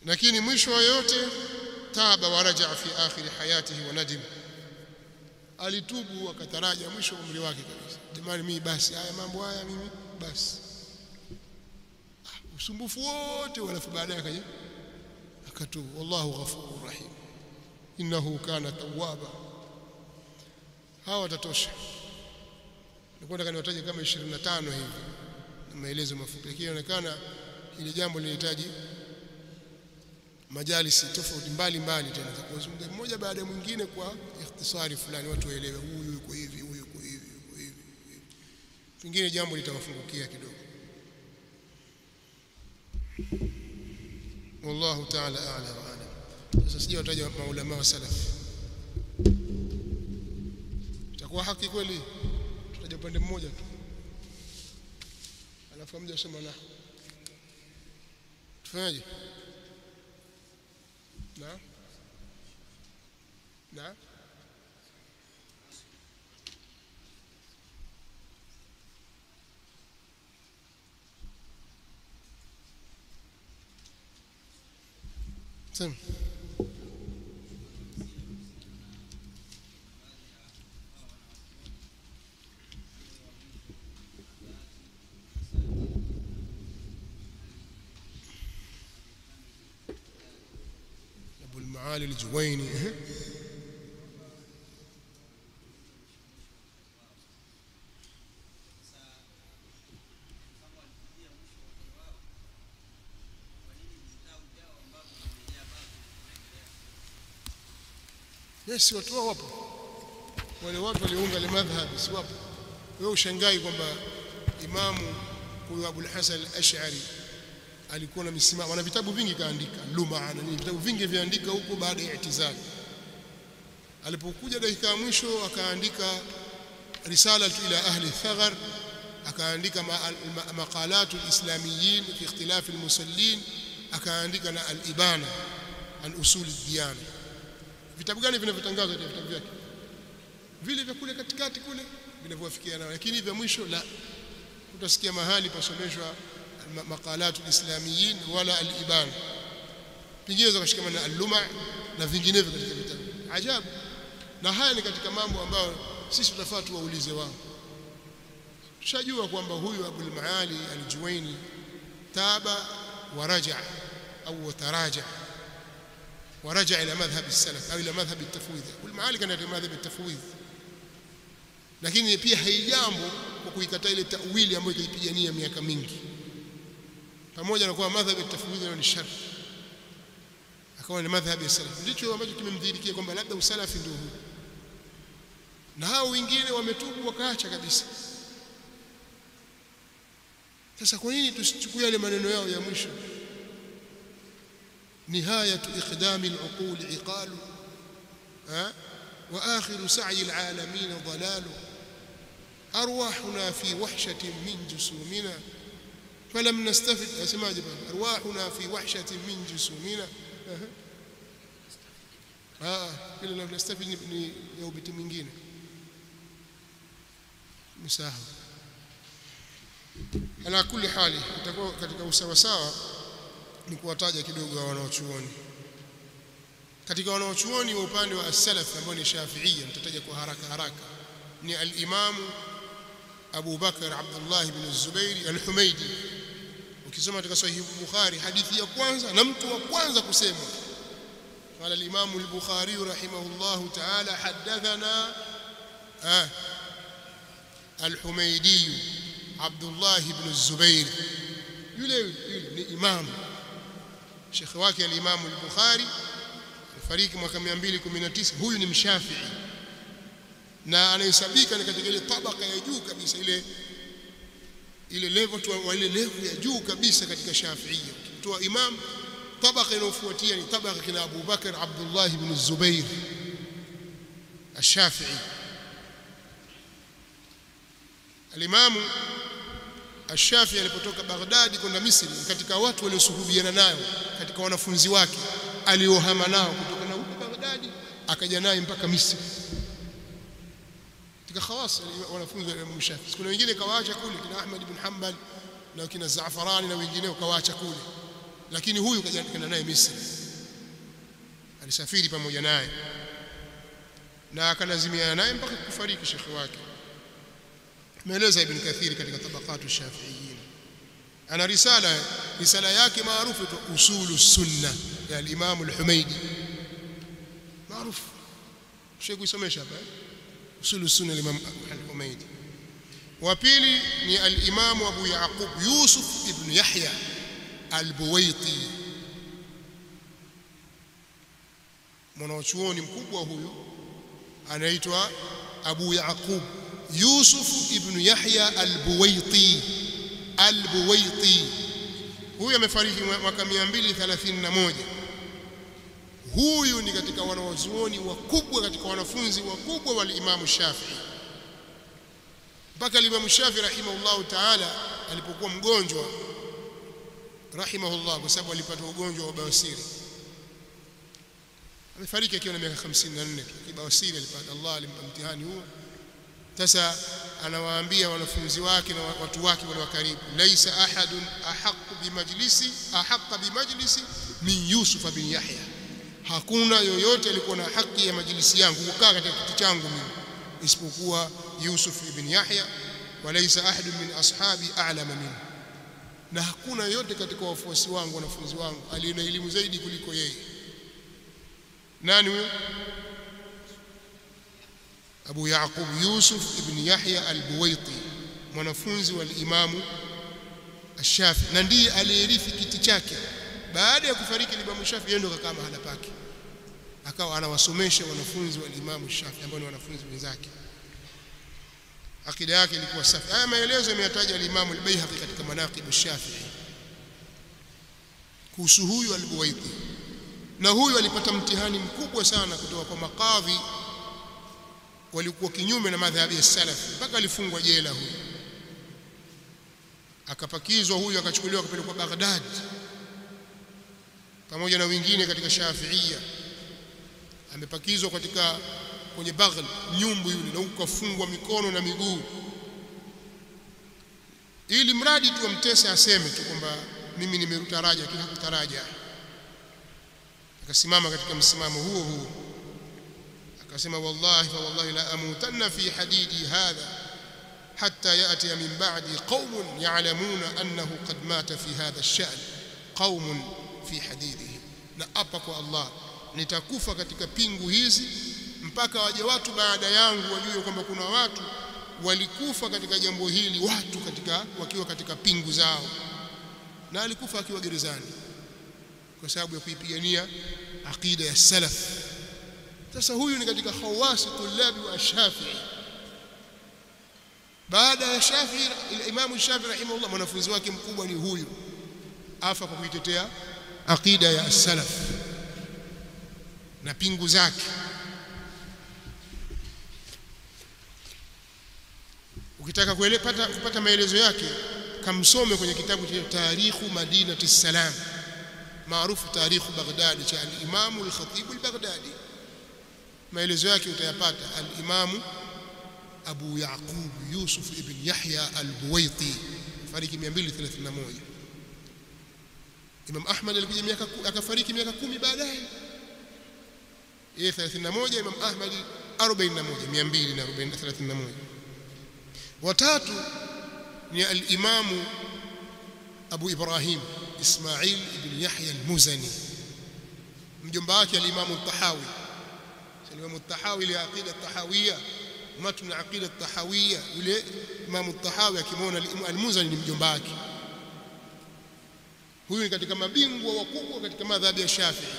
Speaker 1: Lakini mwisho wa yote taba wa raja'a fi akhir hayatihi wa nadim, alitubu akataraja mwisho umri wake kabisa. Jamani, mimi basi haya mambo haya mimi basi, usumbufu wote, walafu baadaye akaja akatubu. Wallahu ghafurur rahim innahu kana tawwaba. Hawa watatosha. Nikwenda kaniwataje kama 25 hivi na maelezo mafupi, lakini inaonekana ile jambo linahitaji majalisi tofauti mbalimbali tena za kuzungumza mmoja baada ya mwingine kwa ikhtisari fulani, watu waelewe huyu yuko hivi, huyu yuko hivi, yuko hivi. Pengine jambo litawafungukia kidogo. Wallahu ta'ala a'lam wa a'lam. Sasa sije wataja maulama wa salaf, itakuwa haki kweli tutaja upande mmoja tu, alafu mmoja sema na tufanyaje? Na sema Abu al-Maali al-Juwayni yes, watu wao wapo, wale watu waliunga ile madhhabi si wapo. Wewe ushangai kwamba imamu huyu Abu al-Hasan al-Ash'ari alikuwa na misimamo, wana vitabu vingi kaandika, Lum'ana ni vitabu vingi viandika huko baada ya i'tizali. Alipokuja dakika ya mwisho akaandika risala ila ahli Thaghar, akaandika maqalatu al-islamiyin fi ikhtilaf al-musallin, akaandika na al-ibana an usul ad-diyana. Vitabu gani vinavyotangazwa katika vitabu vyake? Vile vya kule katikati kule vinavyowafikia nao, lakini vya mwisho la, utasikia mahali pasomeshwa maqalatu al-islamiyin wala al-iban, pengine zakashikamana na al-luma na vinginevyo katika vitabu. Ajabu. Na haya ni katika mambo ambayo sisi tutafaa tuwaulize wao. Tushajua kwamba huyu Abu al-Maali al-Juwayni taba wa raja'a au taraja ورجع إلى مذهب السلف أو إلى مذهب التفويض. والمعالي كان في مذهب التفويض، lakini pia haijambo kwa kuikataa ile tawili ambayo ilipigania miaka mingi, pamoja na kuwa madhhabi ya tafwidhi ni shar, akawa ni madhhabi ya salaf. Ndicho ambacho kimemdhihirikia kwamba labda usalafi ndio huu, na hao wengine wametubu wakaacha kabisa. Sasa kwa nini tusichukue yale maneno yao ya mwisho, nihayatu iqdami al-uqul iqalu wa akhiru sa'i al-alamin dhalalu arwahuna fi wahshatin min jusumina falam nastafid. asemaje bwana? Arwahuna fi wahshatin min jusumina, bila lam nastafid ni ya ubiti mwingine msahau. Ala kulli hali, itakuwa katika usawa sawa ni kuwataja kidogo wa wanaochuoni. Katika wanaochuoni wa upande wa as-salaf ambao ni Shafi'iyya, nitataja kwa haraka haraka, ni al-Imam Abu Bakr Abdullah ibn Zubair al-Humaydi. Ukisoma katika Sahih Bukhari, hadithi ya kwanza na mtu wa kwanza kusema, qala al-Imam al-Bukhari rahimahullah ta'ala, haddathana al-Humaydi Abdullah ibn Zubair. Yule ni imam, shekhi wake al-Imam al-Bukhari, alifariki mwaka 219. Huyu ni mshafi'i na anahesabika ni katika ile tabaka ya juu kabisa, ile level tu wa ile level ya juu kabisa katika Shafi'iyya. Kutoa imam, tabaka inayofuatia ni tabaka kina Abu Bakr Abdullah ibn Zubair al-Shafi'i. Al-Imam al-Shafi'i alipotoka Baghdad kwenda Misri, katika watu waliosuhubiana nayo katika wanafunzi wake aliohama nao kutoka na huko Baghdad akaja naye mpaka Misri, katika khawasi wanafunzi wa Imam Shafi'i. Kuna wengine kawaacha kule, kina Ahmad ibn Hanbal na kina Zaafarani na wengineo kawaacha kule, lakini huyu kaja naye Misri. alisafiri pamoja naye na akalazimiana naye mpaka kufariki shekhi wake. Ameeleza Ibn Kathir katika Tabaqatu Shafi'iyyin. Ana risala yake maarufu Usulu Sunna ya al-Imam al-Humaydi, maarufu Sheikh kusomesha hapa Usulu Sunna al-Imam al-Humaydi. Wa pili ni al-Imam Abu Yaqub Yusuf ibn Yahya al-Buwaiti, mwanachuoni mkubwa huyu anaitwa Abu Yaqub Yusuf ibn Yahya al-Buwaiti. Huyu amefariki mwaka 231. Huyu ni katika wanawazuoni wakubwa, katika wanafunzi wakubwa wa Imam Shafi'i. Mpaka Imam Shafi'i rahimahullah ta'ala alipokuwa mgonjwa rahimahullah, kwa sababu alipata ugonjwa wa bawasiri, amefariki akiwa na miaka 54 kibawasiri. Alipata, Allah alimpa mtihani huo. Sasa anawaambia wanafunzi wake na watu wake wale wa karibu, laisa ahadun ahaqqa bimajlisi min Yusuf bin Yahya, hakuna yoyote alikuwa na haki ya majlisi yangu, kukaa katika kiti changu mimi, isipokuwa Yusuf ibn Yahya. Walaysa ahadun min ashabi a'lama minhu, na hakuna yote katika wafuasi wangu, wanafunzi wangu, aliye na elimu zaidi kuliko yeye. Nani huyo? Abu Yaqub Yusuf ibn Yahya al-Buwaiti, mwanafunzi wa Imam Shafi'i, na ndiye aliyerithi kiti chake baada ya kufariki Imam Shafi'i. Yeye ndo akakaa mahala pake, akawa anawasomesha wanafunzi wa Imam Shafi'i ambao ni wanafunzi wenzake. Akida yake ilikuwa safi. Haya maelezo yameyataja al-Imam al-Baihaqi katika Manaqib al-Shafi'i kuhusu huyu al-Buwaiti. Na huyu alipata mtihani mkubwa sana kutoka kwa makadhi walikuwa kinyume na madhhabi ya salaf, mpaka alifungwa jela huyu, akapakizwa huyu, akachukuliwa akapelekwa Baghdad pamoja na wengine katika Shafi'ia. Amepakizwa kwenye Baghl, nyumbu yule, na ukafungwa mikono na miguu, ili mradi tu amtese, aseme tu kwamba mimi nimerutaraja, kila kutaraja. Akasimama katika msimamo huo, akasema wallahi fa wallahi la amutanna fi hadidi hadha hatta yati min ba'di qaumun ya'lamuna annahu qad mata fi hadha ash-sha'n qaumun fi hadidihi, na apa kwa Allah, nitakufa katika pingu hizi mpaka waje watu baada yangu wajue kwamba kuna watu walikufa katika jambo hili, watu wakiwa katika pingu zao. Na alikufa akiwa gerezani kwa sababu ya kuipigania aqida ya salaf. Sasa huyu ni katika khawasi tulabi wa Shafi'i. Baada ya Shafi'i, Imam Shafi'i rahimahullah, mwanafunzi wake mkubwa ni huyu, afa kwa kuitetea aqida ya salaf na pingu zake. Ukitaka kupata maelezo yake, kamsome kwenye kitabu cha Tarikhu Madinati Salam, maarufu Tarikhu Baghdad cha al-Imam al-Khatib al-Baghdadi. Maelezo yake utayapata. Al-Imam Abu Yaqub Yusuf ibn Yahya al-Buwaiti, fariki 231. Imam Ahmad alikuja akafariki miaka 10 baadaye, yeye 31, Imam Ahmad 41, 231. Watatu ni al-Imam Abu Ibrahim Ismail ibn Yahya al-Muzani, mjomba wake al-Imam al-Tahawi. Al-Imam al-Tahawi li aqida al-Tahawiyya, matn aqida al-Tahawiyya, yule Imam al-Tahawi akimwona al-Muzani ni mjomba wake. Huyu ni katika mabingwa wakubwa katika madhhabi ya Shafi'i,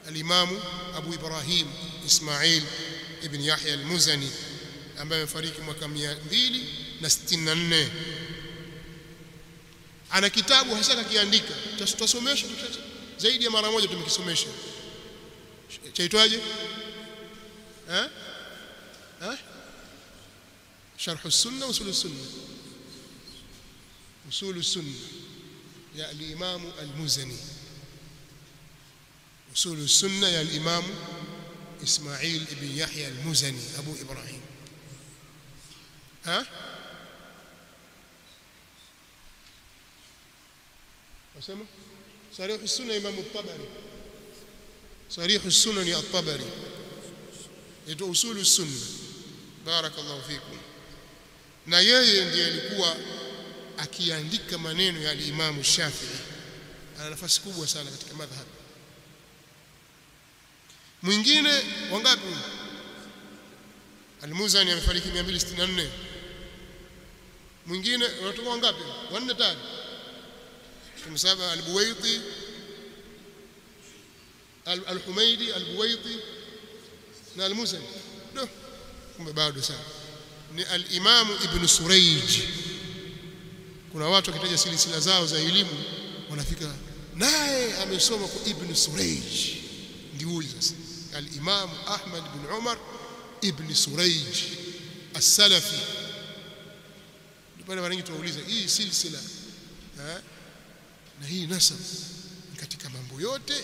Speaker 1: al-Imam Abu Ibrahim Ismail ibn Yahya al-Muzani, ambaye amefariki mwaka 264. Ana kitabu hasa kakiandika, tutasomesha zaidi ya mara moja, tumekisomesha. Chaitwaje? Sharh as-Sunnah, Usul as-Sunnah, Usul as-Sunnah ya al-Imam al-Muzani, Usul as-Sunnah ya al-Imam Ismail ibn Yahya al-Muzani Abu Ibrahim. وسمع صريح السنة إمام الطبري، Sarih as-Sunan ya at-Tabari ito usulu as-Sunnah. Barakallahu fikum. Na yeye ndiye alikuwa akiandika maneno ya al-Imam Shafi'i. Ana nafasi kubwa sana katika madhhab. Mwingine wangapi? Al-Muzani amefariki 264. Mwingine wanatoka wangapi? Wanne tatu. Tumsaba al-Buwaiti, al-Humaydi, al-Buwaiti na al-Muzani. Ndio. Kumbe bado sana. Ni al-Imam Ibn Surayj. Kuna watu wakitaja silsila zao za elimu wanafika naye amesoma kwa Ibn Surayj. Ndio huyu sasa. Al-Imam Ahmad bin Umar Ibn Surayj as-Salafi. Ndipo mara nyingi tuwauliza hii silsila na hii nasab katika mambo yote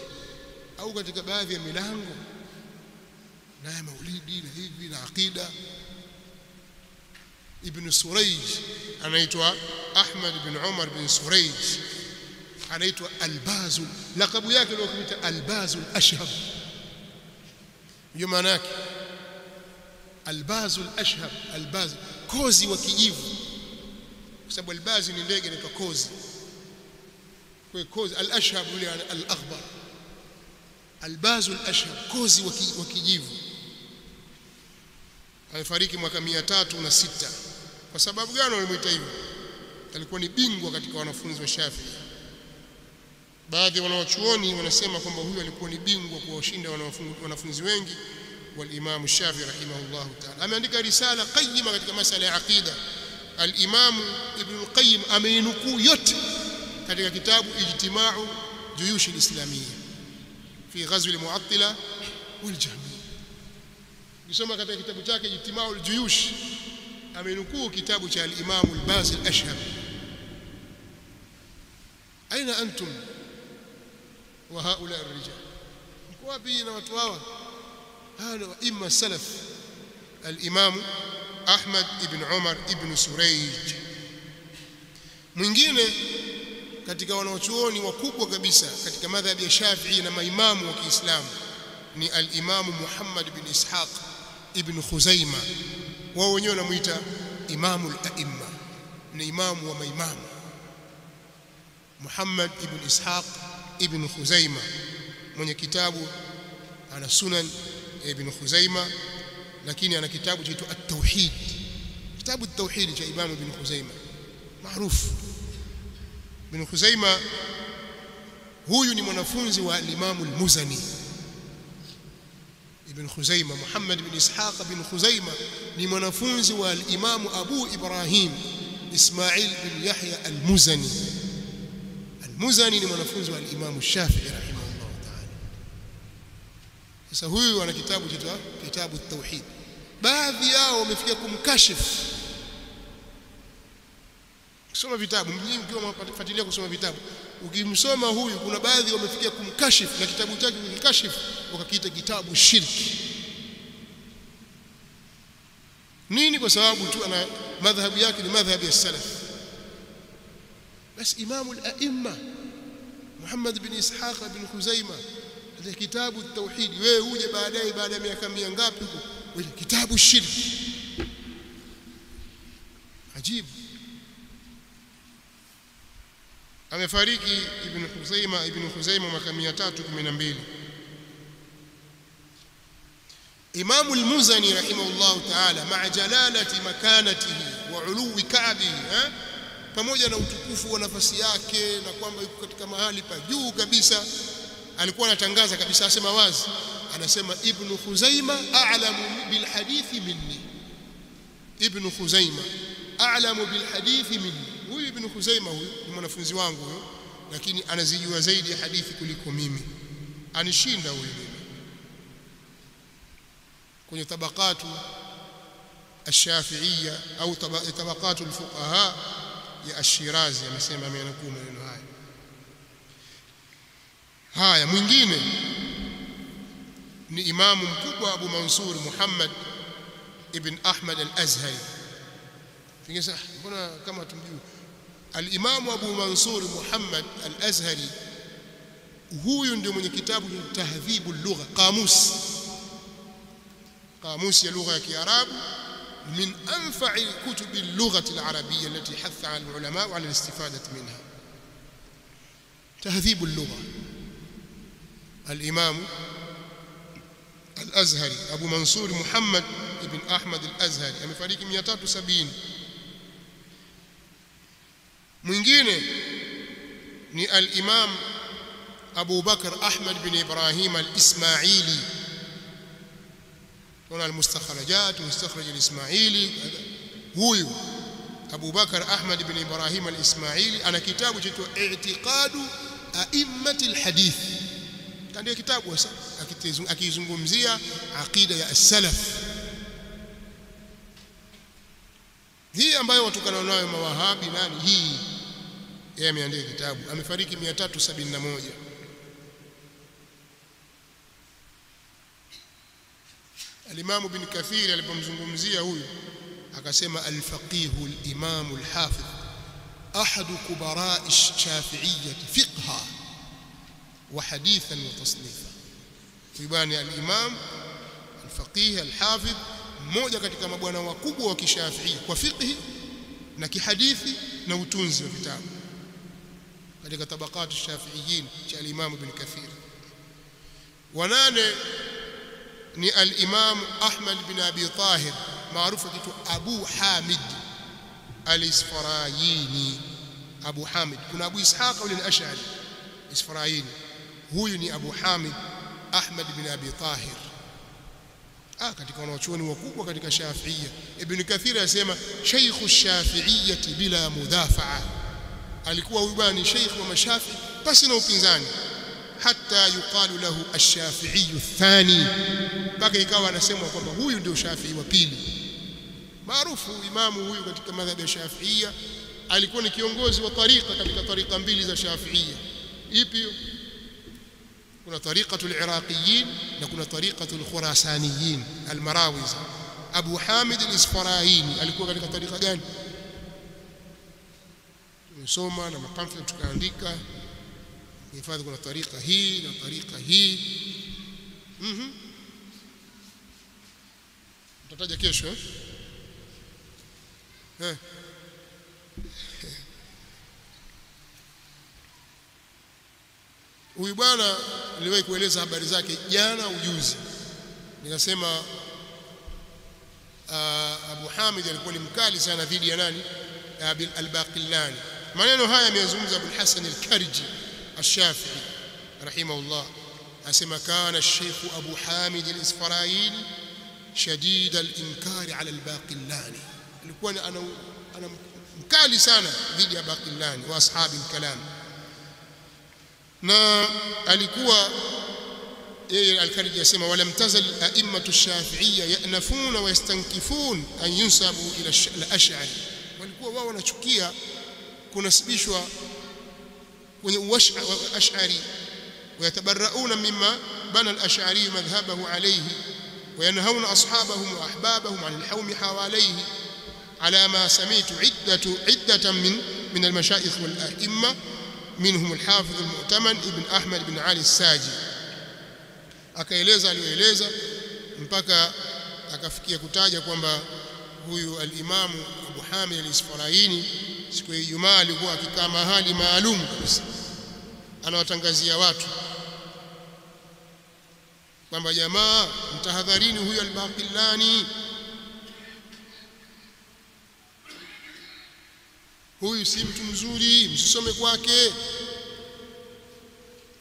Speaker 1: au katika baadhi ya milango na ya maulidi na hivi na aqida. Ibn Surayj anaitwa Ahmad bin Umar bin Surayj, anaitwa Al-Bazul. Lakabu yake ndio kuita Al-Bazul Ashhab. Ndio maana yake Al-Bazul Ashhab, Al-Bazul kozi wa kijivu, kwa sababu al-Bazul ni ndege inaitwa kozi. Kwa kozi al-Ashhab yule al-akhbar, Al-Bazul Ashhab kozi wa kijivu. Alifariki mwaka 306. Kwa sababu gani walimuita hivyo? Alikuwa ni bingwa katika wanafunzi wa Shafi'i. Baadhi ya wanawachuoni wanasema kwamba huyu alikuwa ni bingwa kuwashinda wanafunzi wengi wa Imam Shafi'i rahimahullahu ta'ala. Ameandika risala qayyima katika masala ya aqida. Al-Imam Ibn al-Qayyim ameinukuu yote katika kitabu Ijtima'u Juyush al-Islamiyya fi ghazw al-Mu'attila wal-Jahmiyya. Kisoma katika kitabu chake Ijtima'u al-Juyush amenukuu kitabu cha al-Imam al-Bazil al-Ashhab. Aina antum wa haula ar-rijal? Mko wapi na watu hawa? Hawa imma salaf al-Imam Ahmad ibn Umar ibn Surayj. Mwingine katika wanaochuoni wakubwa kabisa katika madhhabi ya Shafi'i na maimamu wa Kiislamu ni al-Imam Muhammad bin Ishaq ibn Khuzaimah. Wao wenyewe wanamuita Imamul A'imma, ni imamu wa maimamu. Muhammad ibn Ishaq ibn Khuzaimah mwenye kitabu ana Sunan ibn Khuzaimah, lakini ana kitabu chaitwa At-Tauhid. Kitabu At-Tauhid cha Imam ibn Khuzaimah maarufu. Ibn Khuzaimah huyu ni mwanafunzi wa al-Imam al-Muzani. Ibn Khuzaimah, Muhammad ibn Ishaq ibn Khuzaimah ni mwanafunzi wa al-Imam Abu Ibrahim Ismail bin Yahya al-Muzani. Al-Muzani ni mwanafunzi wa al-Imam Shafi'i rahimahullah ta'ala. Sasa huyu ana kitabu cha kitabu At-Tauhid. Baadhi yao wamefikia kumkashifu. Kusoma vitabu, mjingi mkiwa mnafuatilia kusoma vitabu, ukimsoma huyu kuna baadhi wamefikia kumkashifu na kitabu chake kikashifu wakakiita kitabu shirki. Nini? Kwa sababu tu ana madhhabu yake ni madhhabu ya salaf. Bas Imamul A'imma Muhammad bin Ishaq bin Khuzaimah katika kitabu At-Tauhid, wewe uje baadaye baada ya miaka 100 ngapi huko kitabu shirki. Ajibu. Amefariki Ibn Khuzaimah mwaka 312. Imam al-Muzani rahimahullah ta'ala ma'a jalalati makanatihi wa uluwi ka'bihi, pamoja na utukufu wa nafasi yake na kwamba yuko katika mahali pa juu kabisa, alikuwa anatangaza kabisa, asema wazi, anasema Ibn Khuzaimah a'lamu bil hadithi minni. Ibn Khuzaimah a'lamu bil hadithi minni. Huyu Ibn Khuzaimah huyu ni mwanafunzi wangu huyu, lakini anazijua zaidi hadithi kuliko mimi, anishinda huyu kwenye tabaqatu ash-Shafi'iyya au tabaqatu al-fuqaha ya Ash-Shirazi. Amesema amenukuu maneno haya. Haya, mwingine ni imamu mkubwa Abu Mansur Muhammad ibn Ahmad al-Azhari. Fingesa mbona kama tumjui al-Imam Abu Mansur Muhammad al-Azhari huyu ndio mwenye kitabu cha Tahdhibu al-Lugha, قاموس اللغة العربية من أنفع كتب اللغة العربية التي حث على العلماء وعلى الاستفادة منها. تهذيب اللغة الإمام الأزهري أبو منصور محمد بن أحمد الأزهري amefariki 370. mwingine ni al-Imam Abu Bakr Ahmad bin Ibrahim al-Ismaili, kuna al-mustakhrajat mustakhraj al-Ismaili. Huyu Abu Bakr Ahmad bin Ibrahim al-Ismaili ana kitabu cha I'tiqadu A'immati al-Hadith, ndio kitabu sasa akizungumzia aqida ya as-salaf hii ambayo watukana nayo mawahabi. Nani hii? Yeye ameandika kitabu, amefariki 371. Al-Imam Ibn Kathir alipomzungumzia huyu akasema al-faqih al-imam al-hafiz ahadu kubara ash-shafi'iyyah fiqha wa hadithan wa tasnifa. Ibani al-imam al-faqih al-hafiz, mmoja katika mabwana wakubwa wa kishafi'i kwa fiqhi na kihadithi na utunzi wa vitabu katika tabaqat ash-shafi'iyyin cha al-Imam Ibn Kathir. Wanane ni al-Imam Ahmad bin Abi Tahir maarufu kitu Abu Hamid al-Isfarayini. Abu Hamid, kuna Abu Ishaq al-Ash'ari Isfarayini, huyu ni Abu Hamid Ahmad bin Abi Tahir, katika wanachuoni wakubwa katika Shafi'iyya. Ibn Kathir anasema shaykhu ash-Shafi'iyyah bila mudafa'a, alikuwa huyu bwana ni sheikh wa mashafi basi na upinzani, hata yuqalu lahu ash-Shafi'i ath-thani, mpaka ikawa anasemwa kwamba huyu ndio Shafi'i wa pili maarufu. Imamu huyu katika madhhabi ya Shafi'iyya alikuwa ni kiongozi wa tariqa katika tariqa mbili za Shafi'iyya. Ipi hiyo? kuna tariqatul Iraqiyin na kuna tariqatul Khurasaniyin al-Marawizi. Abu Hamid al-Isfarayini alikuwa katika tariqa gani? Tumesoma na mapamphlet tukaandika hifadhi, kuna tariqa hii na tariqa hii. Tutataja kesho Huyu bwana niliwahi kueleza habari zake jana ujuzi, nikasema Abu Hamid alikuwa ni mkali sana dhidi ya nani? Al-Baqillani. Maneno haya ameyazungumza Abu al-Hasan al-Karji al-Shafi'i rahimahullah, asema kana al-Sheikh Abu Hamid al-Isfarayini shadid al-inkari ala al-Baqillani, alikuwa ana mkali sana dhidi ya Baqillani wa ashabi al-kalam. Na alikuwa yeye al-Karji yasema walam tazal a'immatu ash-Shafi'iyya yanafuna wa yastankifun an yunsabu ila al-Ash'ari, walikuwa wao wanachukia kunasibishwa kwenye Ash'ari, ويتبرؤون مما بنى الأشعري مذهبه عليه وينهون أصحابهم وأحبابهم عن الحوم حواليه على ما سمعت عدة من المشايخ والأئمة منهم الحافظ المؤتمن ابن أحمد بن علي الساجي. akaeleza aliyoeleza mpaka akafikia kutaja kwamba huyu al-Imam Abu Hamid al-Isfarayini siku ya Ijumaa alikuwa akikaa mahali maalum kabisa, anawatangazia watu kwamba jamaa, mtahadharini huyu al-Baqillani, huyu si mtu mzuri, msisome kwake,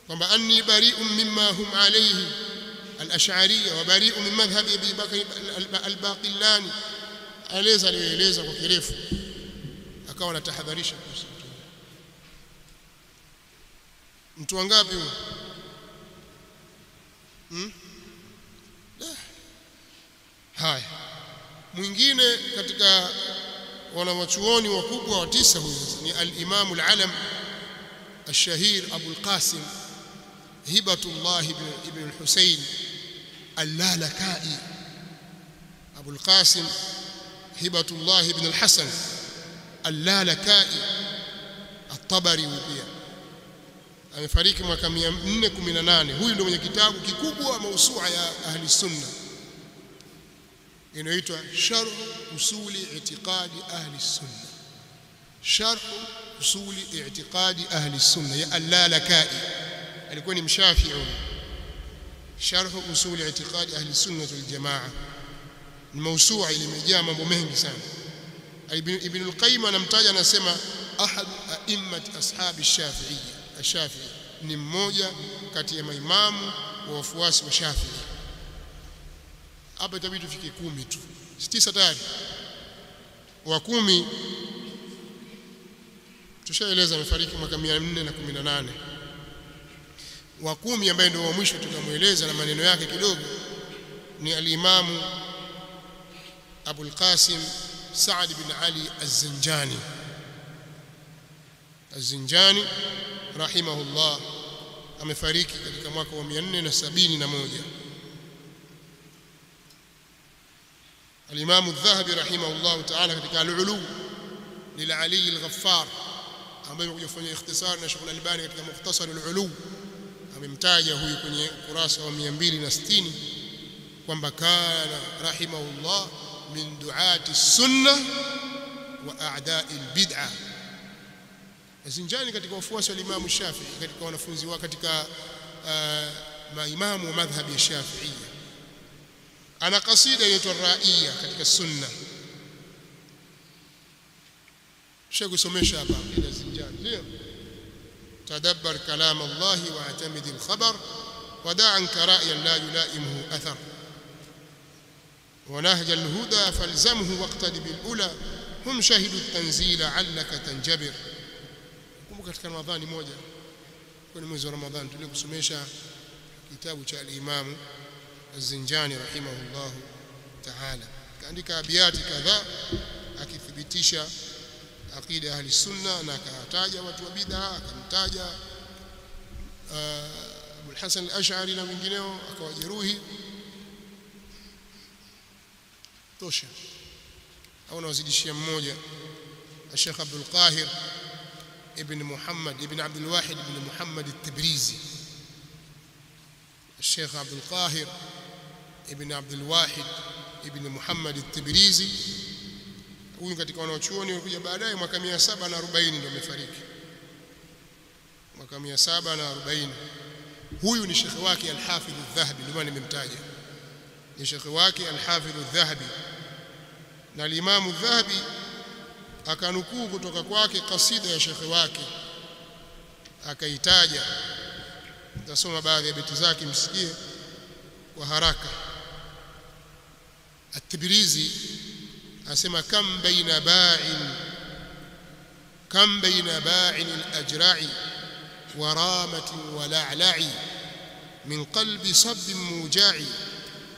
Speaker 1: kwamba anni bari'un mimma hum alayhi al-Ash'ariyya wa bari'un min madhhabi Abi Bakr al-Baqillani. Aleza aliyoeleza kwa kirefu, akawa anatahadharisha kuhusu mtu wangapi huyo? Haya, mwingine katika wanawachuoni wakubwa wa 9 huyu ni al-Imam al-Alam al-Shahir Abu al-Qasim Hibatullah ibn al-Husayn al-Lalakai. Abu al-Qasim Hibatullah ibn al-Hasan al-Lalakai at-Tabari pia amefariki mwaka 418. Huyu ndio mwenye kitabu kikubwa mausua ya ahli sunna inaitwa Sharh Usuli I'tiqadi Ahli Sunna. Sharh Usuli I'tiqadi Ahli Sunna ya Al-Lalakai, alikuwa ni mshafi'i. Sharh Usuli I'tiqadi Ahli Sunna wal Jamaa ni mausua ilimejaa mambo mengi sana. Ibn al-Qayyim anamtaja, anasema ahad a'immat ashabi Shafi'i. Shafi'i ni mmoja kati ya maimamu wa wafuasi wa Shafi'i. Hapa itabidi tufike 10 tu, 9 tayari. Wa 10 tushaeleza amefariki mwaka 418. Wa 10 ambaye ndio wa mwisho tutamueleza na maneno yake kidogo ni al-Imam Abu al-Qasim Sa'd bin Ali az-Zinjani. Az-Zinjani rahimahullah amefariki katika mwaka wa 471. Al-Imam al-Dhahabi rahimahullah ta'ala katika al-Ulu lil-Ali al-Ghaffar ambaye kujifanyia ikhtisar na Sheikh al-Albani katika Mukhtasar al-Ulu amemtaja huyu kwenye kurasa wa 260 kwamba kana rahimahullah min du'ati sunnah wa a'da'i al-bid'ah. Zinjani katika wafuasi wa Imam Shafi'i, katika wanafunzi wake, katika maimamu wa madhhabi ya Shafi'i. Ana kasida inaitwa Raiya katika sunna. Kusomesha hapa ila Zinjani ndio tadabbar kalam Allah wa atamid al-khabar wa da'an ra'yan la yulaimuhu athar wa nahja al-huda falzamhu waqtadi bil ula hum shahidu at-tanzila 'allaka tanjabir. Katika Ramadhani moja, kwa mwezi wa Ramadhani tulikusomesha kitabu cha al-Imam az-Zinjani rahimahullah ta'ala. Kaandika abiyati kadhaa akithibitisha aqida ahli sunna na akataja watu wa bid'a, akamtaja Abu al-Hasan al-Ash'ari na wengineo akawajeruhi. Tosha au nawazidishia mmoja, Sheikh Abdul Qahir ابن محمد ابن عبد الواحد ابن محمد التبريزي. الشيخ عبد القاهر ابن عبد الواحد ابن محمد التبريزي huyu katika wanachuoni walikuja baadaye mwaka 740 ndio amefariki. Mwaka 740. Huyu ni shekhi wake al-Hafidh al-Dhahabi, ndio nimemtaja. Ni shekhi wake al-Hafidh al-Dhahabi. Na al-Imam al-Dhahabi akanukuu kutoka kwake kasida ya shekhi wake akaitaja. Nitasoma baadhi ya beti zake msikie kwa haraka. At-Tabrizi asema kam baina ba'in al-ajra'i wa ramatin wa la'la'i min qalbi sabbin muja'i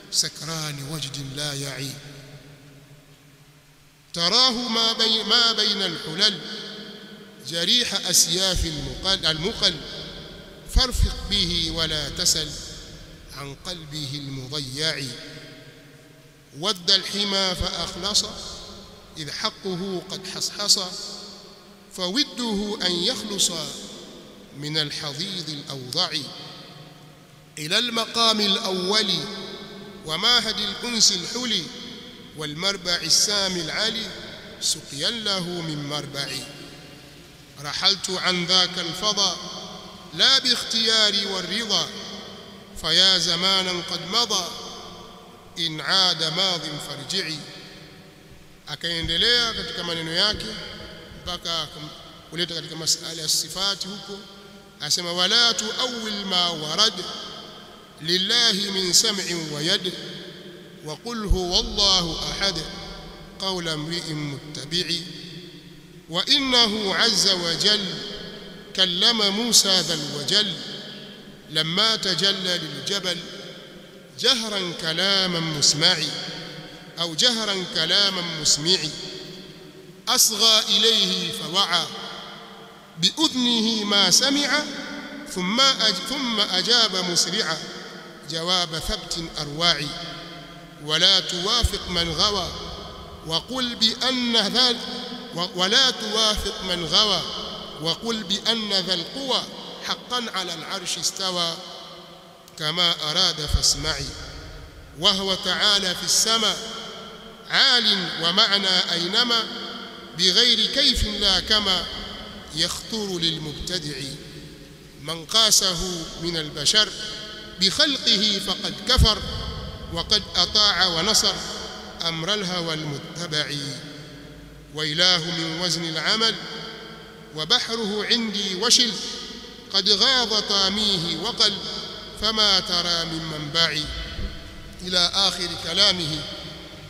Speaker 1: sakrani wajdin la ya'i تراه ما بين الحلل جريح أسياف المقل فارفق به ولا تسل عن قلبه المضيع ود الحمى فأخلص إذ حقه قد حصحص فوده أن يخلص من الحضيض الأوضع إلى المقام الأول وماهد الأنس الحلي والمربع السامي العلي سقيا له من مربعي رحلت عن ذاك الفضا لا باختياري والرضا فيا زمانا قد مضى إن عاد ماض فارجعي. akaendelea katika maneno yake mpaka kuleta katika masuala ya sifati huko, asema wala tuawil ma warad lillahi min sam'in wa yad وقل هو الله أحد قول امرئ متبع وإنه عز وجل كلم موسى ذا الوجل لما تجلى للجبل جهرا كلاما مسمعي أو جهرا كلاما مسمعي أصغى إليه فوعى بأذنه ما سمع ثم أجاب مسرعا جواب ثبت أرواعي ولا توافق من غوى وقل بأن ذا القوى haqqan ala al-arshi istawa kama arada fasma'i wa huwa ta'ala fi as-sama' 'alin wa ma'na aynama bighayri kayfin la kama yakhturu lil-mubtadi'i man qasahu min al-bashar بخلقه فقد كفر وقد أطاع ونصر أمر الهوى المتبع وإله من وزن العمل وبحره عندي وشل قد غاض طاميه وقل فما ترى من منبع إلى آخر كلامه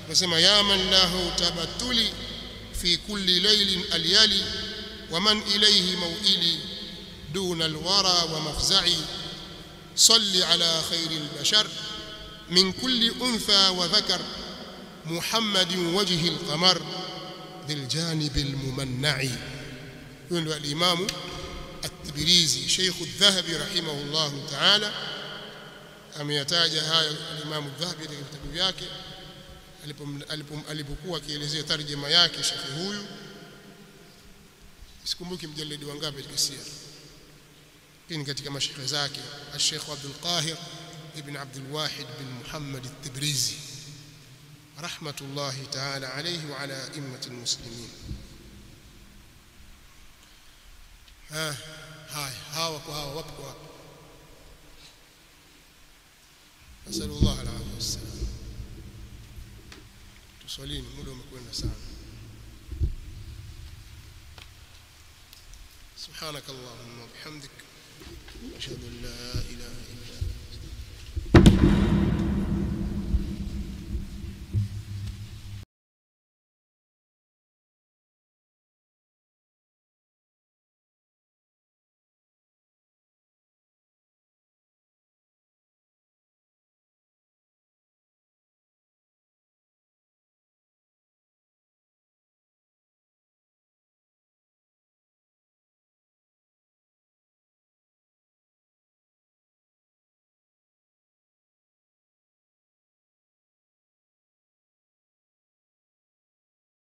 Speaker 1: وسمى يا من له تبتلي في كل ليل اليالي ومن إليه موئلي دون الورى ومفزعي صل على خير البشر من كل أنثى وذكر محمد وجه القمر ذي الجانب الممنع. يقول الإمام التبريزي شيخ الذهبي رحمه الله تعالى ameyataja haya الإمام الذهبي katika vitabu vyake alipokuwa akielezea tarjuma yake shekhi huyu. Sikumbuki mjalidi wangapi katika sira, lakini katika mashekhe zake Sheikh Abdul Qahir ibn Abdul Wahid bin Muhammad al-Tibrizi rahmatullahi ta'ala alayhi wa ala immati al-muslimin. hawa kwa hawa wapo kwa wapo. Nasallallahu alayhi wasallam. Tusalini, muda umekwenda sana. سبحانك اللهم وبحمدك أشهد أن لا إله إلا